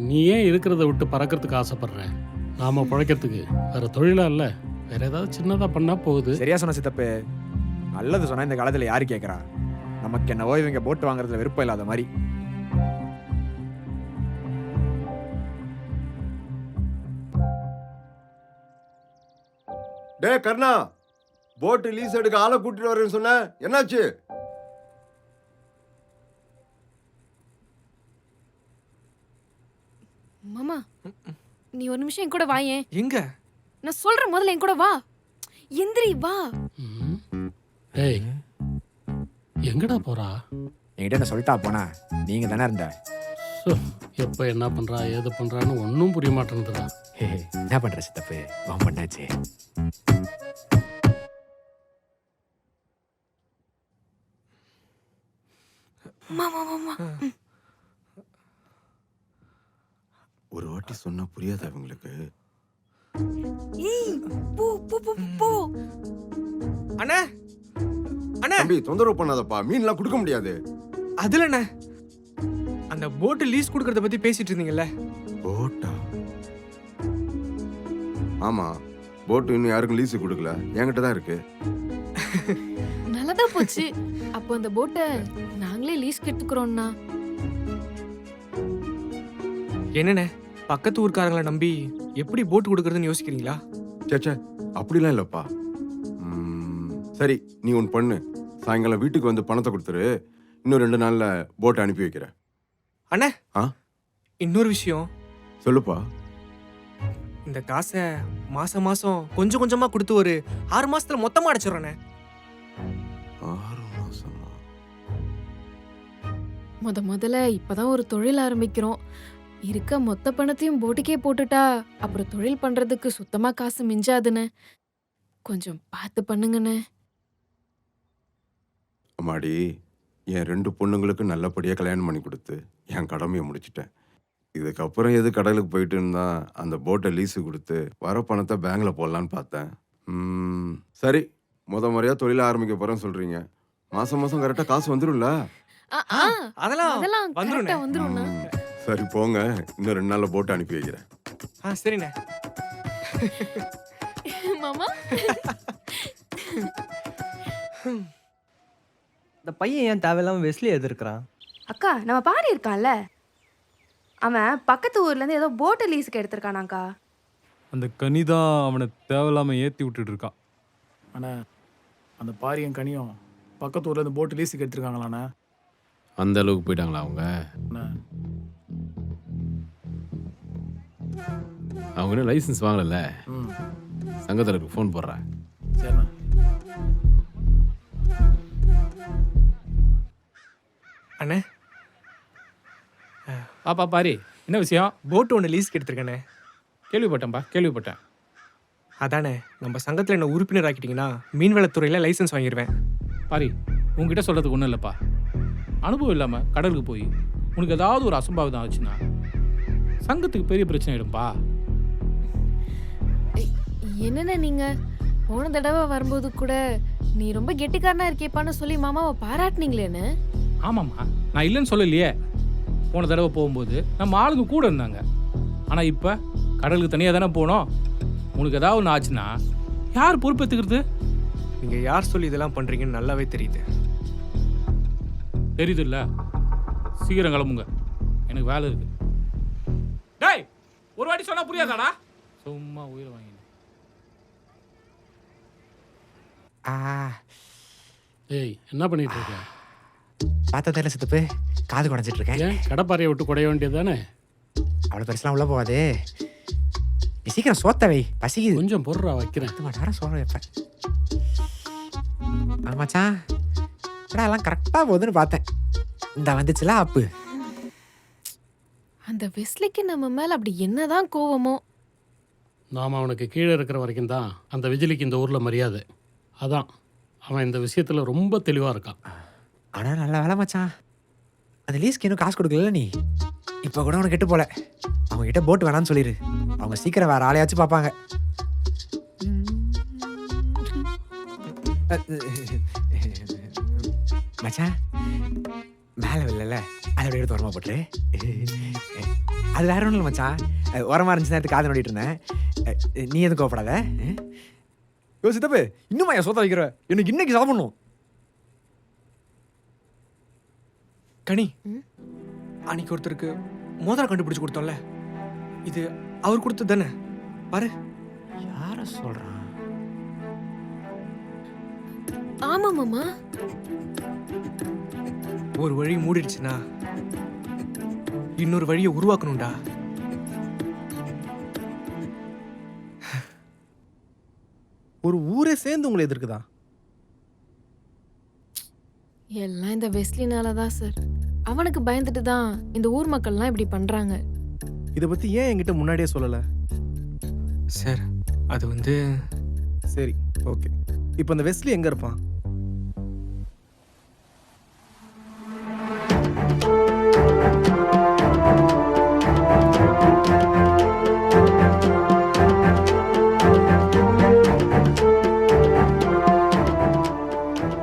நீ ஏன் இருக்கிறத விட்டு பறக்கிறதுக்கு ஆசைப்படுற? நாம் பிழைக்கிறதுக்கு வேறு தொழிலாக இல்லை, வேறு ஏதாவது சின்னதாக பண்ணால் போகுது. சரியா சொன்ன சித்தப்பு. நல்லது சொன்னால் இந்த காலத்தில் யார் கேட்குறா? நமக்கு என்னவோ இவங்க போட்டு வாங்குறதுல விருப்பம் இல்லாத மாதிரி. டே கர்ணா, போட்டு லீஸ் எடுக்க ஆளை கூட்டிட்டு வரேன்னு சொன்ன, என்னாச்சு? மாமா, நீ ஒரு நிமிஷம் என் கூட வாயேன். எங்க? நான் சொல்றேன், முதல்ல என் கூட வா. எந்திரி வா. ஏய், எங்கடா போறா? என்கிட்ட என்ன சொல்லிட்டா போனா? நீங்க தானே இருந்த. எப்போ என்ன பண்றா ஏது பண்றான்னு ஒன்றும் புரிய மாட்டேங்குதுடா. என்ன பண்ற சித்தப்பு? வான் பண்ணாச்சு. மாமா மாமா, ஒரு வாட்டி சொன்னா புரியாத அவங்களுக்கு. ஏய், போ போ போ போ. அண்ணா அண்ணா, தம்பி தொந்தரவு பண்ணாதப்பா, மீன்லாம் கொடுக்க முடியாது. அதுல என்ன, அந்த போட்டு லீஸ் கொடுக்கறத பத்தி பேசிட்டு இருந்தீங்கல்ல? போட்டா? ஆமா, போட்டு இன்னும் யாருக்கும் லீஸ் கொடுக்கல, என்கிட்ட தான் இருக்கு. நல்லதா போச்சு. அப்போ அந்த போட்டை நாங்களே லீஸ்க்கு எடுத்துக்கிறோம்னா. என்னண்ணே, பக்கத்து ஊர்க்காரங்களை நம்பி எப்படி போட்டு கொடுக்கறதுன்னு யோசிக்கிறீங்களா? சேச்சே, அப்படிலாம் இல்லப்பா. சரி, நீ ஒன்று பண்ணு. சாயங்காலம் வீட்டுக்கு வந்து பணத்தை கொடுத்துரு. இன்னும் 2 நாள்ல போட்டை அனுப்பி வைக்கிறேன். அண்ணே, இன்னொரு விஷயம் சொல்லுப்பா. இந்த காசை மாசம் மாசம் கொஞ்சம் கொஞ்சமா கொடுத்து ஒரு 6 மாசத்துல மொத்தமா அடைச்சிடறேண்ணே. 6 மாசமா? முதல்ல இப்பதான் ஒரு தொழில் ஆரம்பிக்கிறோம். இருக்க மொத்த பணத்தையும் போட்டுக்கே போட்டுட்டா அப்புறம் தொழில் பண்றதுக்கு சுத்தமா காசு மிஞ்சாதுன்னு. கொஞ்சம் பார்த்து பண்ணுங்கண்ணே. அம்மாடி, என் 2 பொண்ணுங்களுக்கு நல்லபடியாக கல்யாணம் பண்ணி கொடுத்து என் கடமையை முடிச்சிட்டேன். இதுக்கப்புறம் எது கடலுக்கு போயிட்டு இருந்தா அந்த போட்டை லீஸு கொடுத்து வர பணத்தை பேங்க்ல போடலான்னு பார்த்தேன். சரி, முறையாக தொழில் ஆரம்பிக்க போகிறேன்னு சொல்கிறீங்க. மாதம் மாதம் கரெக்டாக காசு வந்துடும்ல? அதெல்லாம் கரெக்டா வந்துரும்ண்ணா. சரி போங்க, இன்னும் 2 நாளில் போட்டு அனுப்பி வைக்கிறேன். சரிண்ணே. மாமா இந்த பையன் ஏன் தேவையில்லாம வெஸ்லி எதிர்க்கிறான்? அக்கா நம்ம பாரி இருக்கான்ல, அவன் பக்கத்து ஊர்லேருந்து ஏதோ போட்டை லீஸுக்கு எடுத்திருக்கானாக்கா. அந்த கனி தான் அவனை தேவையில்லாமல் ஏற்றி விட்டுட்டு இருக்கான். அண்ணா, அந்த பாரியும் கனியும் பக்கத்து ஊரில் இந்த போட்டு லீஸுக்கு எடுத்துருக்காங்களாண்ணா? அந்த அளவுக்கு போயிட்டாங்களா அவங்க? அவங்க இன்னும் லைசன்ஸ் வாங்கல. சங்கத்தருக்கு ஃபோன் போடுறேன். சரிண்ணா. அண்ணே பாப்பா பாரி, என்ன விஷயம்? போட் ஒன்று லீஸ்க்கு எடுத்திருக்கேண்ணே. கேள்விப்பட்டேன்ப்பா, கேள்விப்பட்டேன். அதானே, நம்ம சங்கத்தில் என்ன உறுப்பினர் ஆக்கிட்டீங்கன்னா மீன்வளத்துறையில் லைசன்ஸ் வாங்கிடுவேன். பாரி, உங்ககிட்ட சொல்கிறதுக்கு ஒன்றும் இல்லைப்பா. அனுபவம் இல்லாமல் கடலுக்கு போய் உனக்கு ஏதாவது ஒரு அசம்பாவிதம் ஆச்சுன்னா சங்கத்துக்கு பெரிய பிரச்சனை ஆயிடும்பா. என்னண்ணே நீங்க போன தடவை வரும்போது கூட நீ ரொம்ப கெட்டிக்காரனா இருக்கேப்பான்னு சொல்லி மாமாவை பாராட்டினீங்களேன்னு. ஆமாம்மா, நான் இல்லைன்னு சொல்லலையே. போன தடவை போகும்போது நம்ம ஆளுங்க கூட இருந்தாங்க. ஆனால் இப்போ கடலுக்கு தனியாக தானே போனோம். உனக்கு ஏதாவது ஒன்று ஆச்சுன்னா யார் பொறுப்பேற்றுக்கிறது? நீங்கள் யார் சொல்லி இதெல்லாம் பண்ணுறீங்கன்னு நல்லாவே தெரியுது. தெரியுது இல்லை? சீக்கிரம் கிளம்புங்க, எனக்கு வேலை இருக்கு. டேய், ஒரு வாட்டி சொன்னா புரியாதாடா? சும்மா உயிரை வாங்கி. ஏய், என்ன பண்ணிட்டு இருக்க? பார்த்தா தெரியல சித்தப்பு, காது குடைஞ்சிட்டு இருக்கேன். ஏன் கடப்பாறையை விட்டு குடைய வேண்டியது தானே? அவ்வளோ பெருசுலாம் உள்ள போகாது. நீ சீக்கிரம் சோத்த வை, பசிக்குது. கொஞ்சம் பொருளா வைக்கிறேன். நேரம் சோற வைப்பேன். ஆமாச்சான், எல்லாம் கரெக்டாக போகுதுன்னு பார்த்தேன். இந்த வந்துச்சுல அப்பு. அந்த வெஸ்லிக்கு நம்ம மேல அப்படி என்னதான் கோவமோ? நாம் அவனுக்கு கீழே இருக்கிற வரைக்கும் தான் அந்த விஜிலிக்கு இந்த ஊரில் மரியாதை. அதான் அவன் இந்த விஷயத்தில் ரொம்ப தெளிவாக இருக்கான். ஆனால் நல்ல வேலை மச்சான், அந்த லீஸ்க்கு இன்னும் காசு கொடுக்கல. நீ இப்போ கூட அவனை கெட்டு போல. அவங்க கிட்ட போட்டு வேணான்னு சொல்லிடு. அவங்க சீக்கிரம் வேற ஆளையாச்சும் பார்ப்பாங்க. மச்சான், மேலே இல்லைல்ல, அதை அப்படியே எடுத்து உரமா போட்டுரு. அது வேற ஒன்றும் இல்லை மச்சான், உரமா இருந்துச்சு நேரத்துக்கு காது நோண்டிட்டு இருந்தேன். நீ எதுவும் கோவப்படாத. யோசித்தப்ப இன்னும் என் சோத்த வைக்கிற, எனக்கு இன்னைக்கு சாப்பிடணும். கனி, அன்னைக்கு ஒருத்தருக்கு மோதிரம் கண்டுபிடிச்சு கொடுத்தோம்ல, இது அவர் கொடுத்தது தானே? பாரு. யார சொல்றான்? ஆமா மாமா. ஒரு வழி மூடிடுச்சுன்னா இன்னொரு வழியை உருவாக்கணும்டா. ஒரு ஊரே சேர்ந்து உங்களை எதிர்க்குதா? எல்லாம் இந்த வெஸ்லினால தான் சார். அவனுக்கு பயந்துட்டு தான் இந்த ஊர் மக்கள்லாம் இப்படி பண்றாங்க. இதை பத்தி ஏன் என்கிட்ட முன்னாடியே சொல்லல? சார், அது வந்து சரி, ஓகே. இப்போ அந்த வெஸ்லி எங்க இருப்பான்?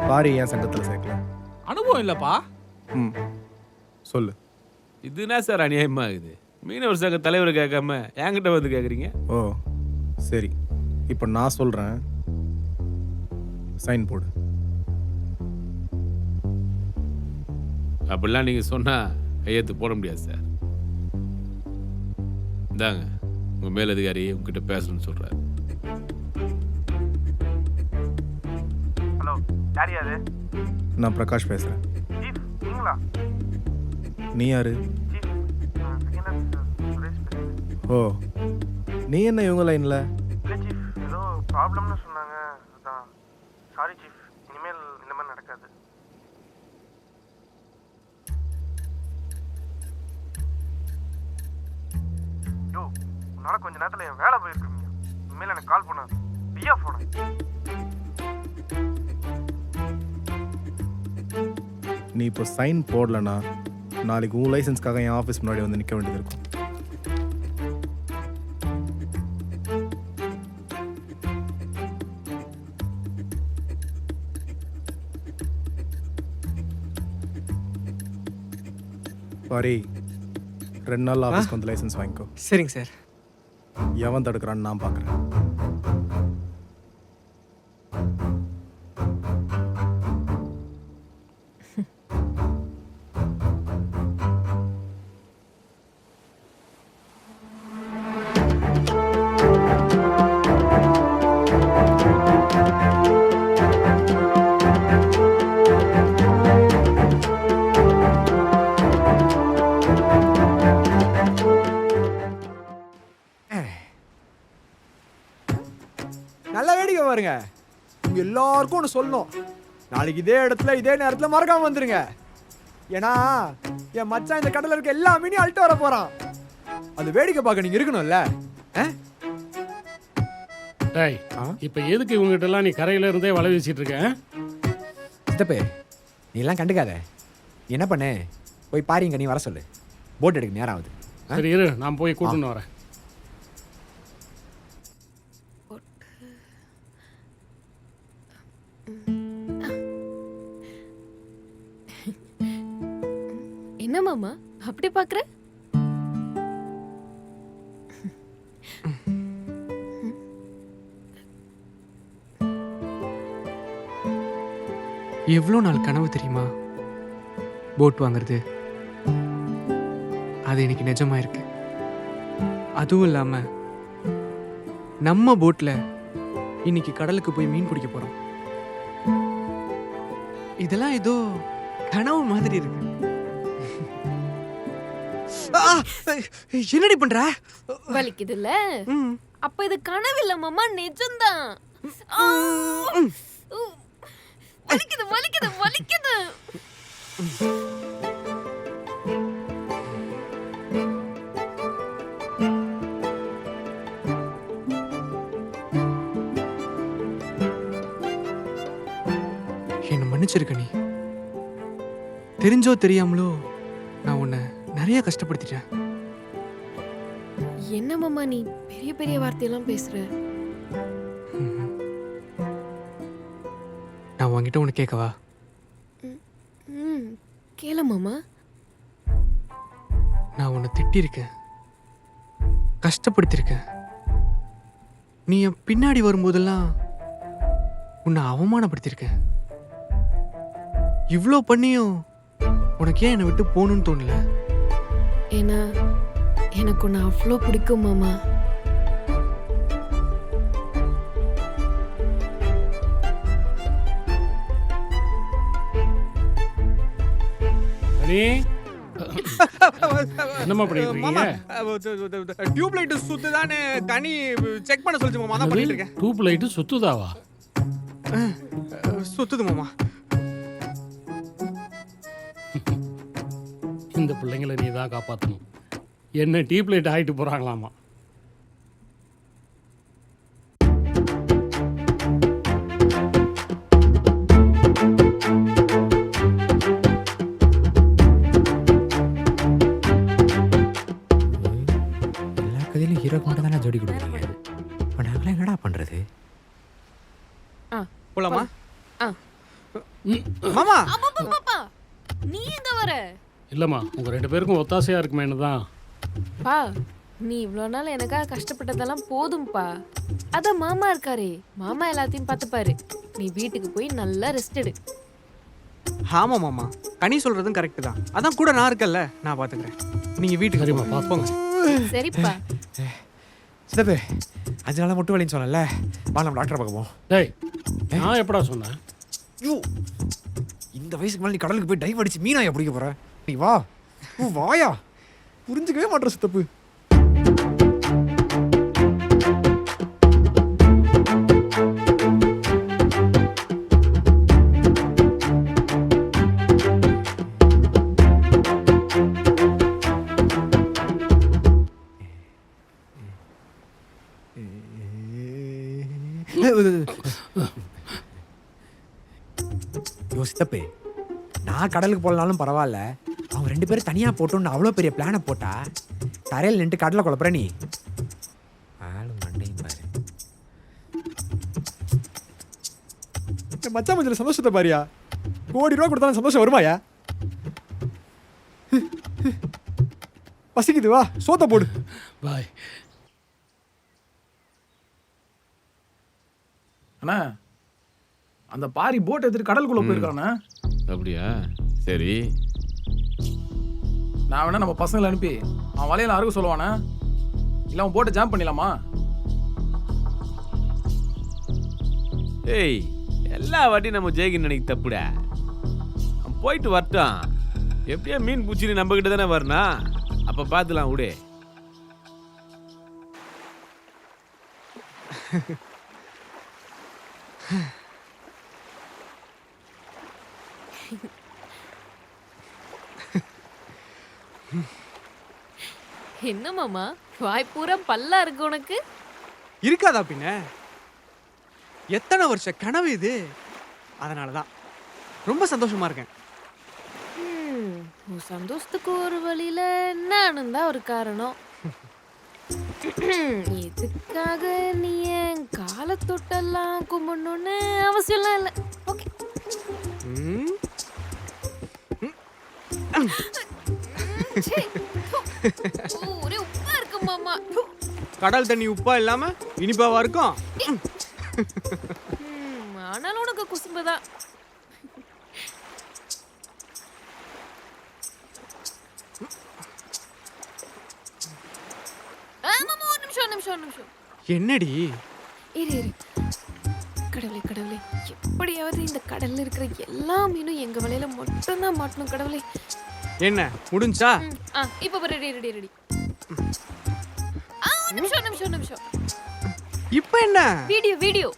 பாரி ஏன் சங்கத்தில் சேர்க்கல? அனுபவம் இல்லைப்பா. சொல்லு. இது என்ன சார் அநியாயமா இருக்குது? மீனவர் சங்க தலைவர் கேட்காம என்கிட்ட வந்து கேட்குறீங்க. ஓ சரி, இப்போ நான் சொல்கிறேன், சைன் போடு. அப்படிலாம் நீங்கள் சொன்னால் கையெழுத்து போட முடியாது சார். இந்தாங்க, உங்கள் மேலதிகாரி உங்ககிட்ட பேசணும்னு சொல்கிறார். ஹலோ, யார் யாரு? நான் பிரகாஷ் பேசுகிறேன். சீஃப் நீங்களா? நீ யாரு? ஓ, நீ என்ன இவங்க லைனில்? இல்லை சீஃப், ஏதோ ப்ராப்ளம்னு சொன்னாங்க, அதான். சாரி சீஃப், இனிமேல் இந்த மாதிரி நடக்காது. அதனால கொஞ்ச நேரத்தில் என் வேலை போயிருக்குங்க. இனிமேல் எனக்கு கால் பண்ணாது. பியா போன. நீ இப்போ சைன் போடலனா நாளைக்கு உன் லைசன்ஸ்க்காக என் ஆஃபீஸ் முன்னாடி வந்து நிற்க வேண்டியது இருக்கும். பாரி 2 நாள் ஆஃபீஸ்க்கு வந்து லைசன்ஸ் வாங்கிக்கோ. சரிங்க சார். எவன் தடுக்கிறான்னு நான் பார்க்குறேன். நல்ல வேடிக்கை பாருங்க. உங்க எல்லாருக்கும் ஒன்று சொல்லணும். நாளைக்கு இதே இடத்துல இதே நேரத்தில் மறக்காம வந்துருங்க. ஏன்னா என் மச்சான் இந்த கடலில் இருக்க எல்லா மீனையும் அழுட்டு வர போறான். அது வேடிக்கை பார்க்க நீங்க இருக்கணும்ல. டேய் இப்போ எதுக்கு இவங்ககிட்ட எல்லாம் நீ கரையில இருந்தே வலை வீசிட்டு இருக்க? சித்தப்பே நீ எல்லாம் கண்டுக்காத. நீ என்ன பண்ணு, போய் பாருங்க, நீ வர சொல்லு. போட் எடுக்க நேரம் ஆகுது. சரி இரு, நான் போய் கூட்டின்னு வரேன். என்ன மாமா அப்படி பாக்குற? எவ்வளோ நாள் கனவு தெரியுமா போட் வாங்குறது. அது இன்னைக்கு நிஜமா இருக்கு. அதுவும் இல்லாம நம்ம போட்ல இன்னைக்கு கடலுக்கு போய் மீன் பிடிக்க போறோம். இதெல்லாம் ஏதோ கனவு மாதிரி இருக்கு. என்னடி பண்ற? வலிக்குதுல்ல? அப்ப இது கனவு இல்ல மாமா, நிஜம்தான். வலிக்குது வலிக்குது வலிக்குது. என்ன மன்னிச்சிருக்க. நீ தெரிஞ்சோ தெரியாமலோ நான் உன்னை நிறைய கஷ்டப்படுத்திட்டேன். என்ன மாமா நீ பெரிய பெரிய வார்த்தையெல்லாம் பேசுற? நான் உன்கிட்ட ஒன்று கேட்கவா? கேள மாமா. நான் உன்னை திட்டிருக்கேன், கஷ்டப்படுத்திருக்கேன். நீ என் பின்னாடி வரும்போதெல்லாம் உன்னை அவமானப்படுத்திருக்கேன். இவ்வளோ பண்ணியும் உனக்கு ஏன் என்னை விட்டு போகணும்னு தோணல? ஏன்னா எனக்கு உன்னை அவ்வளோ பிடிக்கும் மாமா. என்னம்மா பண்ணிட்டு இருக்கீங்க? டியூப் லைட் சுத்துதானே கனி செக் பண்ண சொல்லுச்சு மாமா. அதான் பண்ணிட்டு இருக்கேன். டியூப் லைட் சுத்துதாவா? சுத்துது மாமா. இந்த பிள்ளைங்களை நீ தான் காப்பாற்றணும். என்ன டியூப் லைட் ஆகிட்டு போகிறாங்களாமா. எல்லா கதையிலும் ஹீரோக்கு மட்டும் தானே ஜோடி கொடுக்குறீங்க. இப்போ நாங்களாம் என்னடா பண்ணுறது? போலாமா? மாமா பாப்பா நீ எங்க வர? இல்லைம்மா, உங்கள் 2 பேருக்கும் ஒத்தாசையாக இருக்குமேனு தான். பா நீ இவ்வளோ நாள் எனக்காக கஷ்டப்பட்டதெல்லாம் போதும்பா. அதான் மாமா இருக்காரே, மாமா எல்லாத்தையும் பார்த்துப்பாரு. நீ வீட்டுக்கு போய் நல்லா ரெஸ்ட் எடு. ஆமா மாமா, கனி சொல்றதும் கரெக்ட் தான். அதான் கூட நான் இருக்கல்ல, நான் பாத்துக்கிறேன். நீங்க வீட்டுக்கு சரிம்மா பார்ப்போங்க. சரிப்பா. சித்தப்பே 5 நாளாக மட்டும் வலின்னு சொன்னல, வா நம்ம டாக்டரை பார்க்க போவோம். டேய் நான் எப்படா சொன்னேன்? ஐயோ இந்த வயசுக்கு மேலே நீ கடலுக்கு போய் டைவ் அடிச்சு மீனாயா பிடிக்க போற? நீ வா. வாயா, புரிஞ்சுக்கவே மாட்டேற சித்தப்பு. யோசித்தப்பே நான் கடலுக்கு போகலனாலும் பரவாயில்ல, அவங்க 2 பேரும் தனியா போட்டோன்னு அவ்வளோ பெரிய பிளானை போட்டா தரையில் நின்று கடலை குழப்புற நீ. ஆளு மண்டையும் பாரு. மச்சான் மஞ்சள் சந்தோஷத்தை பாரியா, கோடி ரூபா கொடுத்தாலும் சந்தோஷம் வருமாயா? பசிக்குது, வா சோத்த போடு. பாய். அண்ணா அந்த பாரி போட் எடுத்துட்டு கடலுக்குள்ள போயிருக்கானே. அப்படியா? சரி, நான் வேணா நம்ம பசங்களை அனுப்பி அவன் வலையில அறுக்க சொல்லுவானே, இல்லை அவன் போட்டை ஜாம் பண்ணிடலாமா? ஏய், எல்லா வாட்டியும் நம்ம ஜெயிக்கணும் நினைக்க தப்புடா. அவன் போயிட்டு வரட்டும். எப்படியா மீன் பூச்சின்னு நம்ம கிட்ட தானே வரணும். அப்ப பார்த்துலாம் விடு. என்ன மாமா வாய் பூரா பல்லா இருக்கு உனக்கு? இருக்காதா பின்ன? எத்தனை வருஷ கனவு இது. அதனால தான் ரொம்ப சந்தோஷமா இருக்கேன். உன் சந்தோஷத்துக்கு ஒரு வழியில நானும் தான் ஒரு காரணம். எதுக்காக நீ என் காலை தொட்டெல்லாம் கும்பிடணும்னு அவசியம்லாம் இல்லை. ஓகே. ஒரே உப்பா இருக்கு மாமா. கடல் தண்ணி உப்பா இல்லாம இனிப்பாவா இருக்கும். ஆனாலும் உனக்கு குசும்புதான். ஒரு நிமிஷம். என்னடி? இரு கடவுளே கடவுளே, எப்படியாவது இந்த கடல்ல இருக்கிற எல்லா மீனும் எங்க வலையில மட்டும்தான் மாட்டணும் கடவுளே. என்ன முடிஞ்சா? இப்ப ரெடி. ஒரு நிமிஷம். இப்ப என்ன? வீடியோ.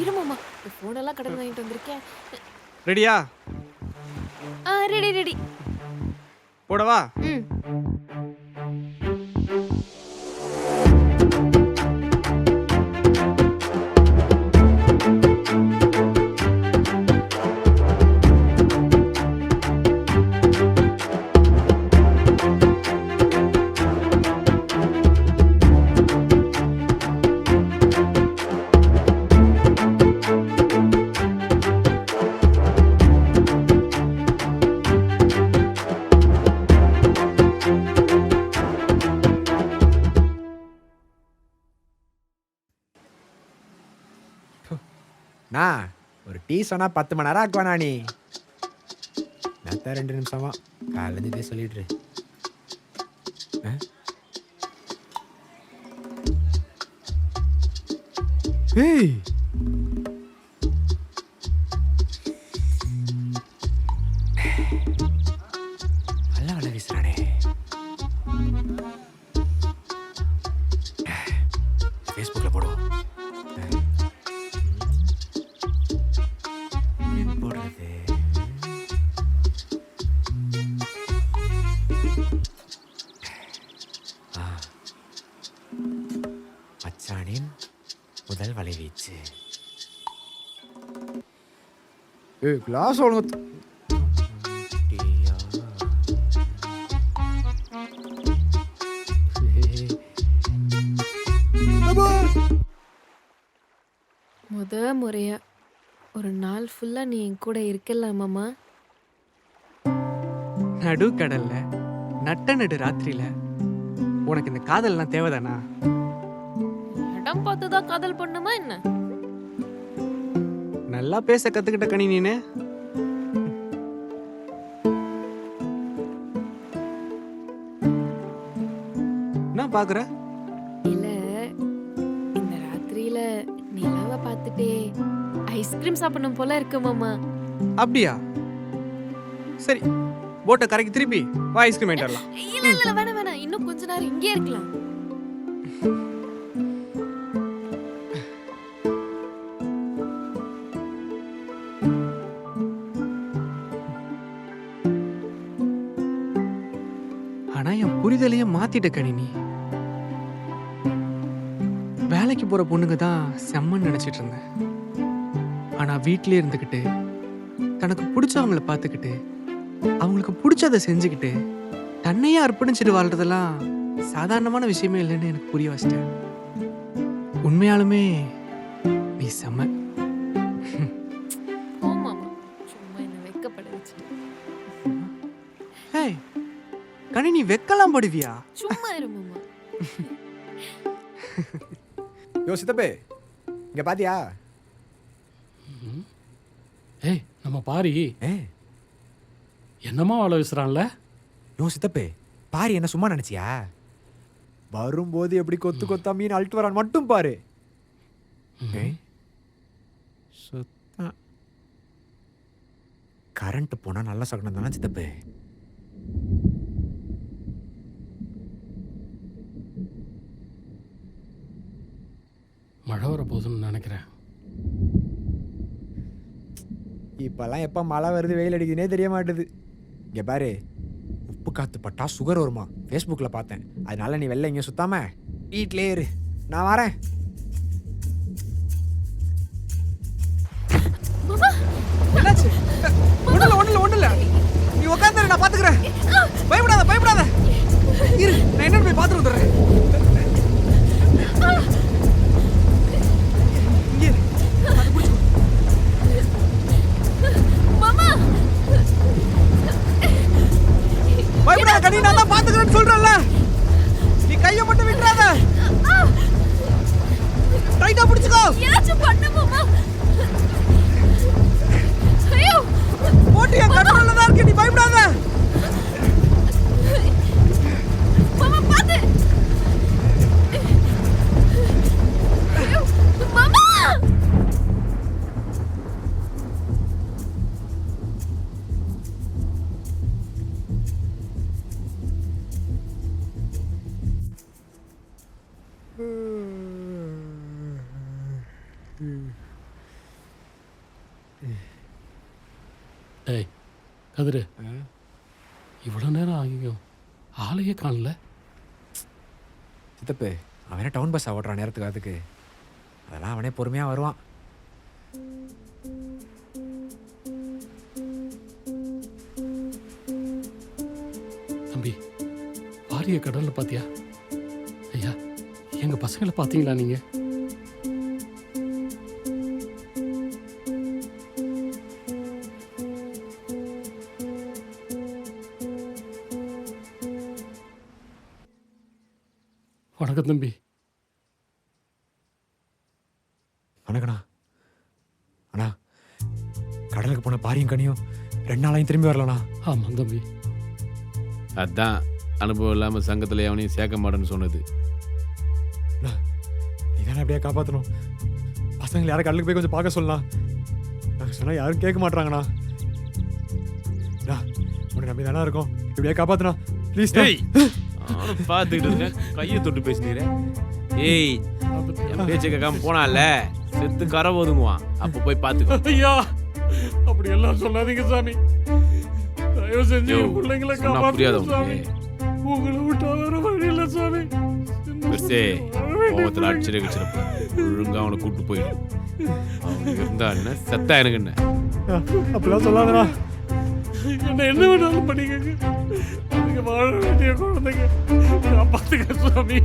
இரு மாமா, போன் எல்லாம் கடல் வாங்கிட்டு வந்திருக்கேன். ரெடியா? ரெடி. போடவா? நான் ஒரு டீ சொன்னா 10 மணி நேரம் ஆக்குவானா நீ? நான் 2 நிமிஷமா காலேஜ் இதே சொல்லிடுறேன். ஏய், நல்ல வலை வீசுறானே. ஃபேஸ்புக்கில் போடுவோம். போடுறது மச்சானின் முதல் வலை வீச்சு. கிளாஸ் ஒழுங்கு. முறையா ஒரு நாள் ஃபுல்லா நீ என் கூட இருக்கலாமாமா? நடு கடல்ல நடு ராத்திரியில உனக்கு இந்த காதல்லாம் தேவைதானா? இடம் பார்த்துதான் காதல் பண்ணுமா என்ன? நல்லா பேச கத்துக்கிட்ட கனி நீனு. நான் பாக்குற இல்ல, இந்த ராத்திரியில நிலவை பார்த்துட்டே ஐஸ்கிரீம் சாப்பிடணும் போல இருக்கு மாமா. அப்படியா? சரி, போட்டை கரைக்கு திருப்பி வா, ஐஸ்கிரீம் வாங்கிட்டு இல்ல வேணாம், இன்னும் கொஞ்ச நேரம் இங்கே இருக்கலாம். ஆனா என் புரிதலையே மாத்திட்ட கணினி. வேலைக்கு போகிற பொண்ணுங்க தான் செம்மன்னு நினச்சிட்டு இருந்தேன். ஆனால் வீட்டிலே இருந்துக்கிட்டு தனக்கு பிடிச்சவங்கள பார்த்துக்கிட்டு அவங்களுக்கு பிடிச்சதை செஞ்சுக்கிட்டு தன்னையே அர்ப்பணிச்சுட்டு வாழ்றதெல்லாம் சாதாரணமான விஷயமே இல்லைன்னு எனக்கு புரிய வச்சிட்டேன். உண்மையாலுமே நீ செம்ம. சும்மா என்ன வெக்கப்பட வச்சுட்டு. ஹே கனி, நீ வெக்கலாம் படுவியா? சும்மா இரு மாமா. யோ சித்தப்பே, இங்க பாத்தியா? ஏய் நம்ம பாரி என்னமா வாழ வீசுறான்ல? யோ சித்தப்பே, பாரி என்ன சும்மா நினைச்சியா? வரும்போது எப்படி கொத்து கொத்தா மீன் அழுட்டு வரான் மட்டும் பாரு. கரண்ட் போனா நல்ல சகுனம் தானே சித்தப்பே? மழை வர போகுதுன்னு நினைக்கிறேன். இப்பெல்லாம் எப்போ மழை வருது வெயில் அடிக்குதுனே தெரிய மாட்டுது. இங்கே பாரு, உப்பு காற்று பட்டா சுகர் வருமா ஃபேஸ்புக்கில் பார்த்தேன். அதனால நீ வெளில இங்கே சுத்தாம வீட்டிலே இரு, நான் வரேன். என்னாச்சு? ஒண்ணு இல்ல நீ உட்காந்து நான் பாத்துக்கிறேன். பயப்படாத இரு, நான் என்னன்னு போய் பாத்துட்டு வந்துடுறேன். பயப்படாத கனி, நான் தான் பாத்துக்கிறேன்னு சொல்றேன்ல. நீ கையை மட்டும் விட்டுறாத. டைட்டா பிடிச்சுக்கோ. ஏதாச்சும் பண்ணு மாமா. ஐயோ போட்டியா கண்ட்ரோல்ல தான் இருக்கு, நீ பயப்படாத. மாமா பாத்து. ஐயோ மாமா. டேய் கதிரு, இவ்வளோ நேரம் ஆகியும் ஆளையே காணல. சித்தப்பு, அவனே டவுன் பஸ் ஓட்டுறான் நேரத்துக்கு. அதுக்கு அதெல்லாம் அவனே பொறுமையாக வருவான். தம்பி, பாரிய கடலில் பார்த்தியா? ஐயா, எங்கள் பசங்களை பார்த்தீங்களா நீங்கள்? வணக்கம் தம்பி. வணக்கண்ணா. அண்ணா, கடலுக்கு போன பாரியும் கனியும் 2 நாளையும் திரும்பி வரலண்ணா. ஆமாம் தம்பி. அதான் அனுபவம் இல்லாமல் சங்கத்தில் எவனையும் சேர்க்க மாட்டேன்னு சொன்னது. நீ தானே அப்படியே காப்பாற்றணும். பசங்களை யாரும் கடலுக்கு போய் கொஞ்சம் பார்க்க சொல்லலாம். நாங்கள் சொன்னால் யாரும் கேட்க மாட்டாங்கண்ணா. உன்னை நம்பி தானே இருக்கோம், இப்படியே காப்பாற்றுனா ப்ளீஸ். பார்த்துக்கிட்டு கையை தொட்டு பேசினீர. ஏய், என் பேச்சை கேட்காம போனால செத்து கரை ஒதுங்குவான். அப்போ போய் பார்த்துக்கோ. ஐயா, அப்படி எல்லாம் சொல்லாதீங்க சாமி. தயவு செஞ்சு பிள்ளைங்களை காப்பாற்றுங்க சாமி. உங்களை விட்டா வேற வழி இல்லை சாமி. பெருசே கோவத்தில் அடிச்சிருக்க ஒழுங்கா அவனை கூப்பிட்டு போயிடு. அவனுக்கு இருந்தா என்ன, செத்தா எனக்கு என்ன? அப்படிலாம் சொல்லாதண்ணா. என்ன வேணாலும் பண்ணிக்கங்க. நீங்க வாழ வேண்டிய குழந்தைங்க காப்பாத்துக்க சாமி.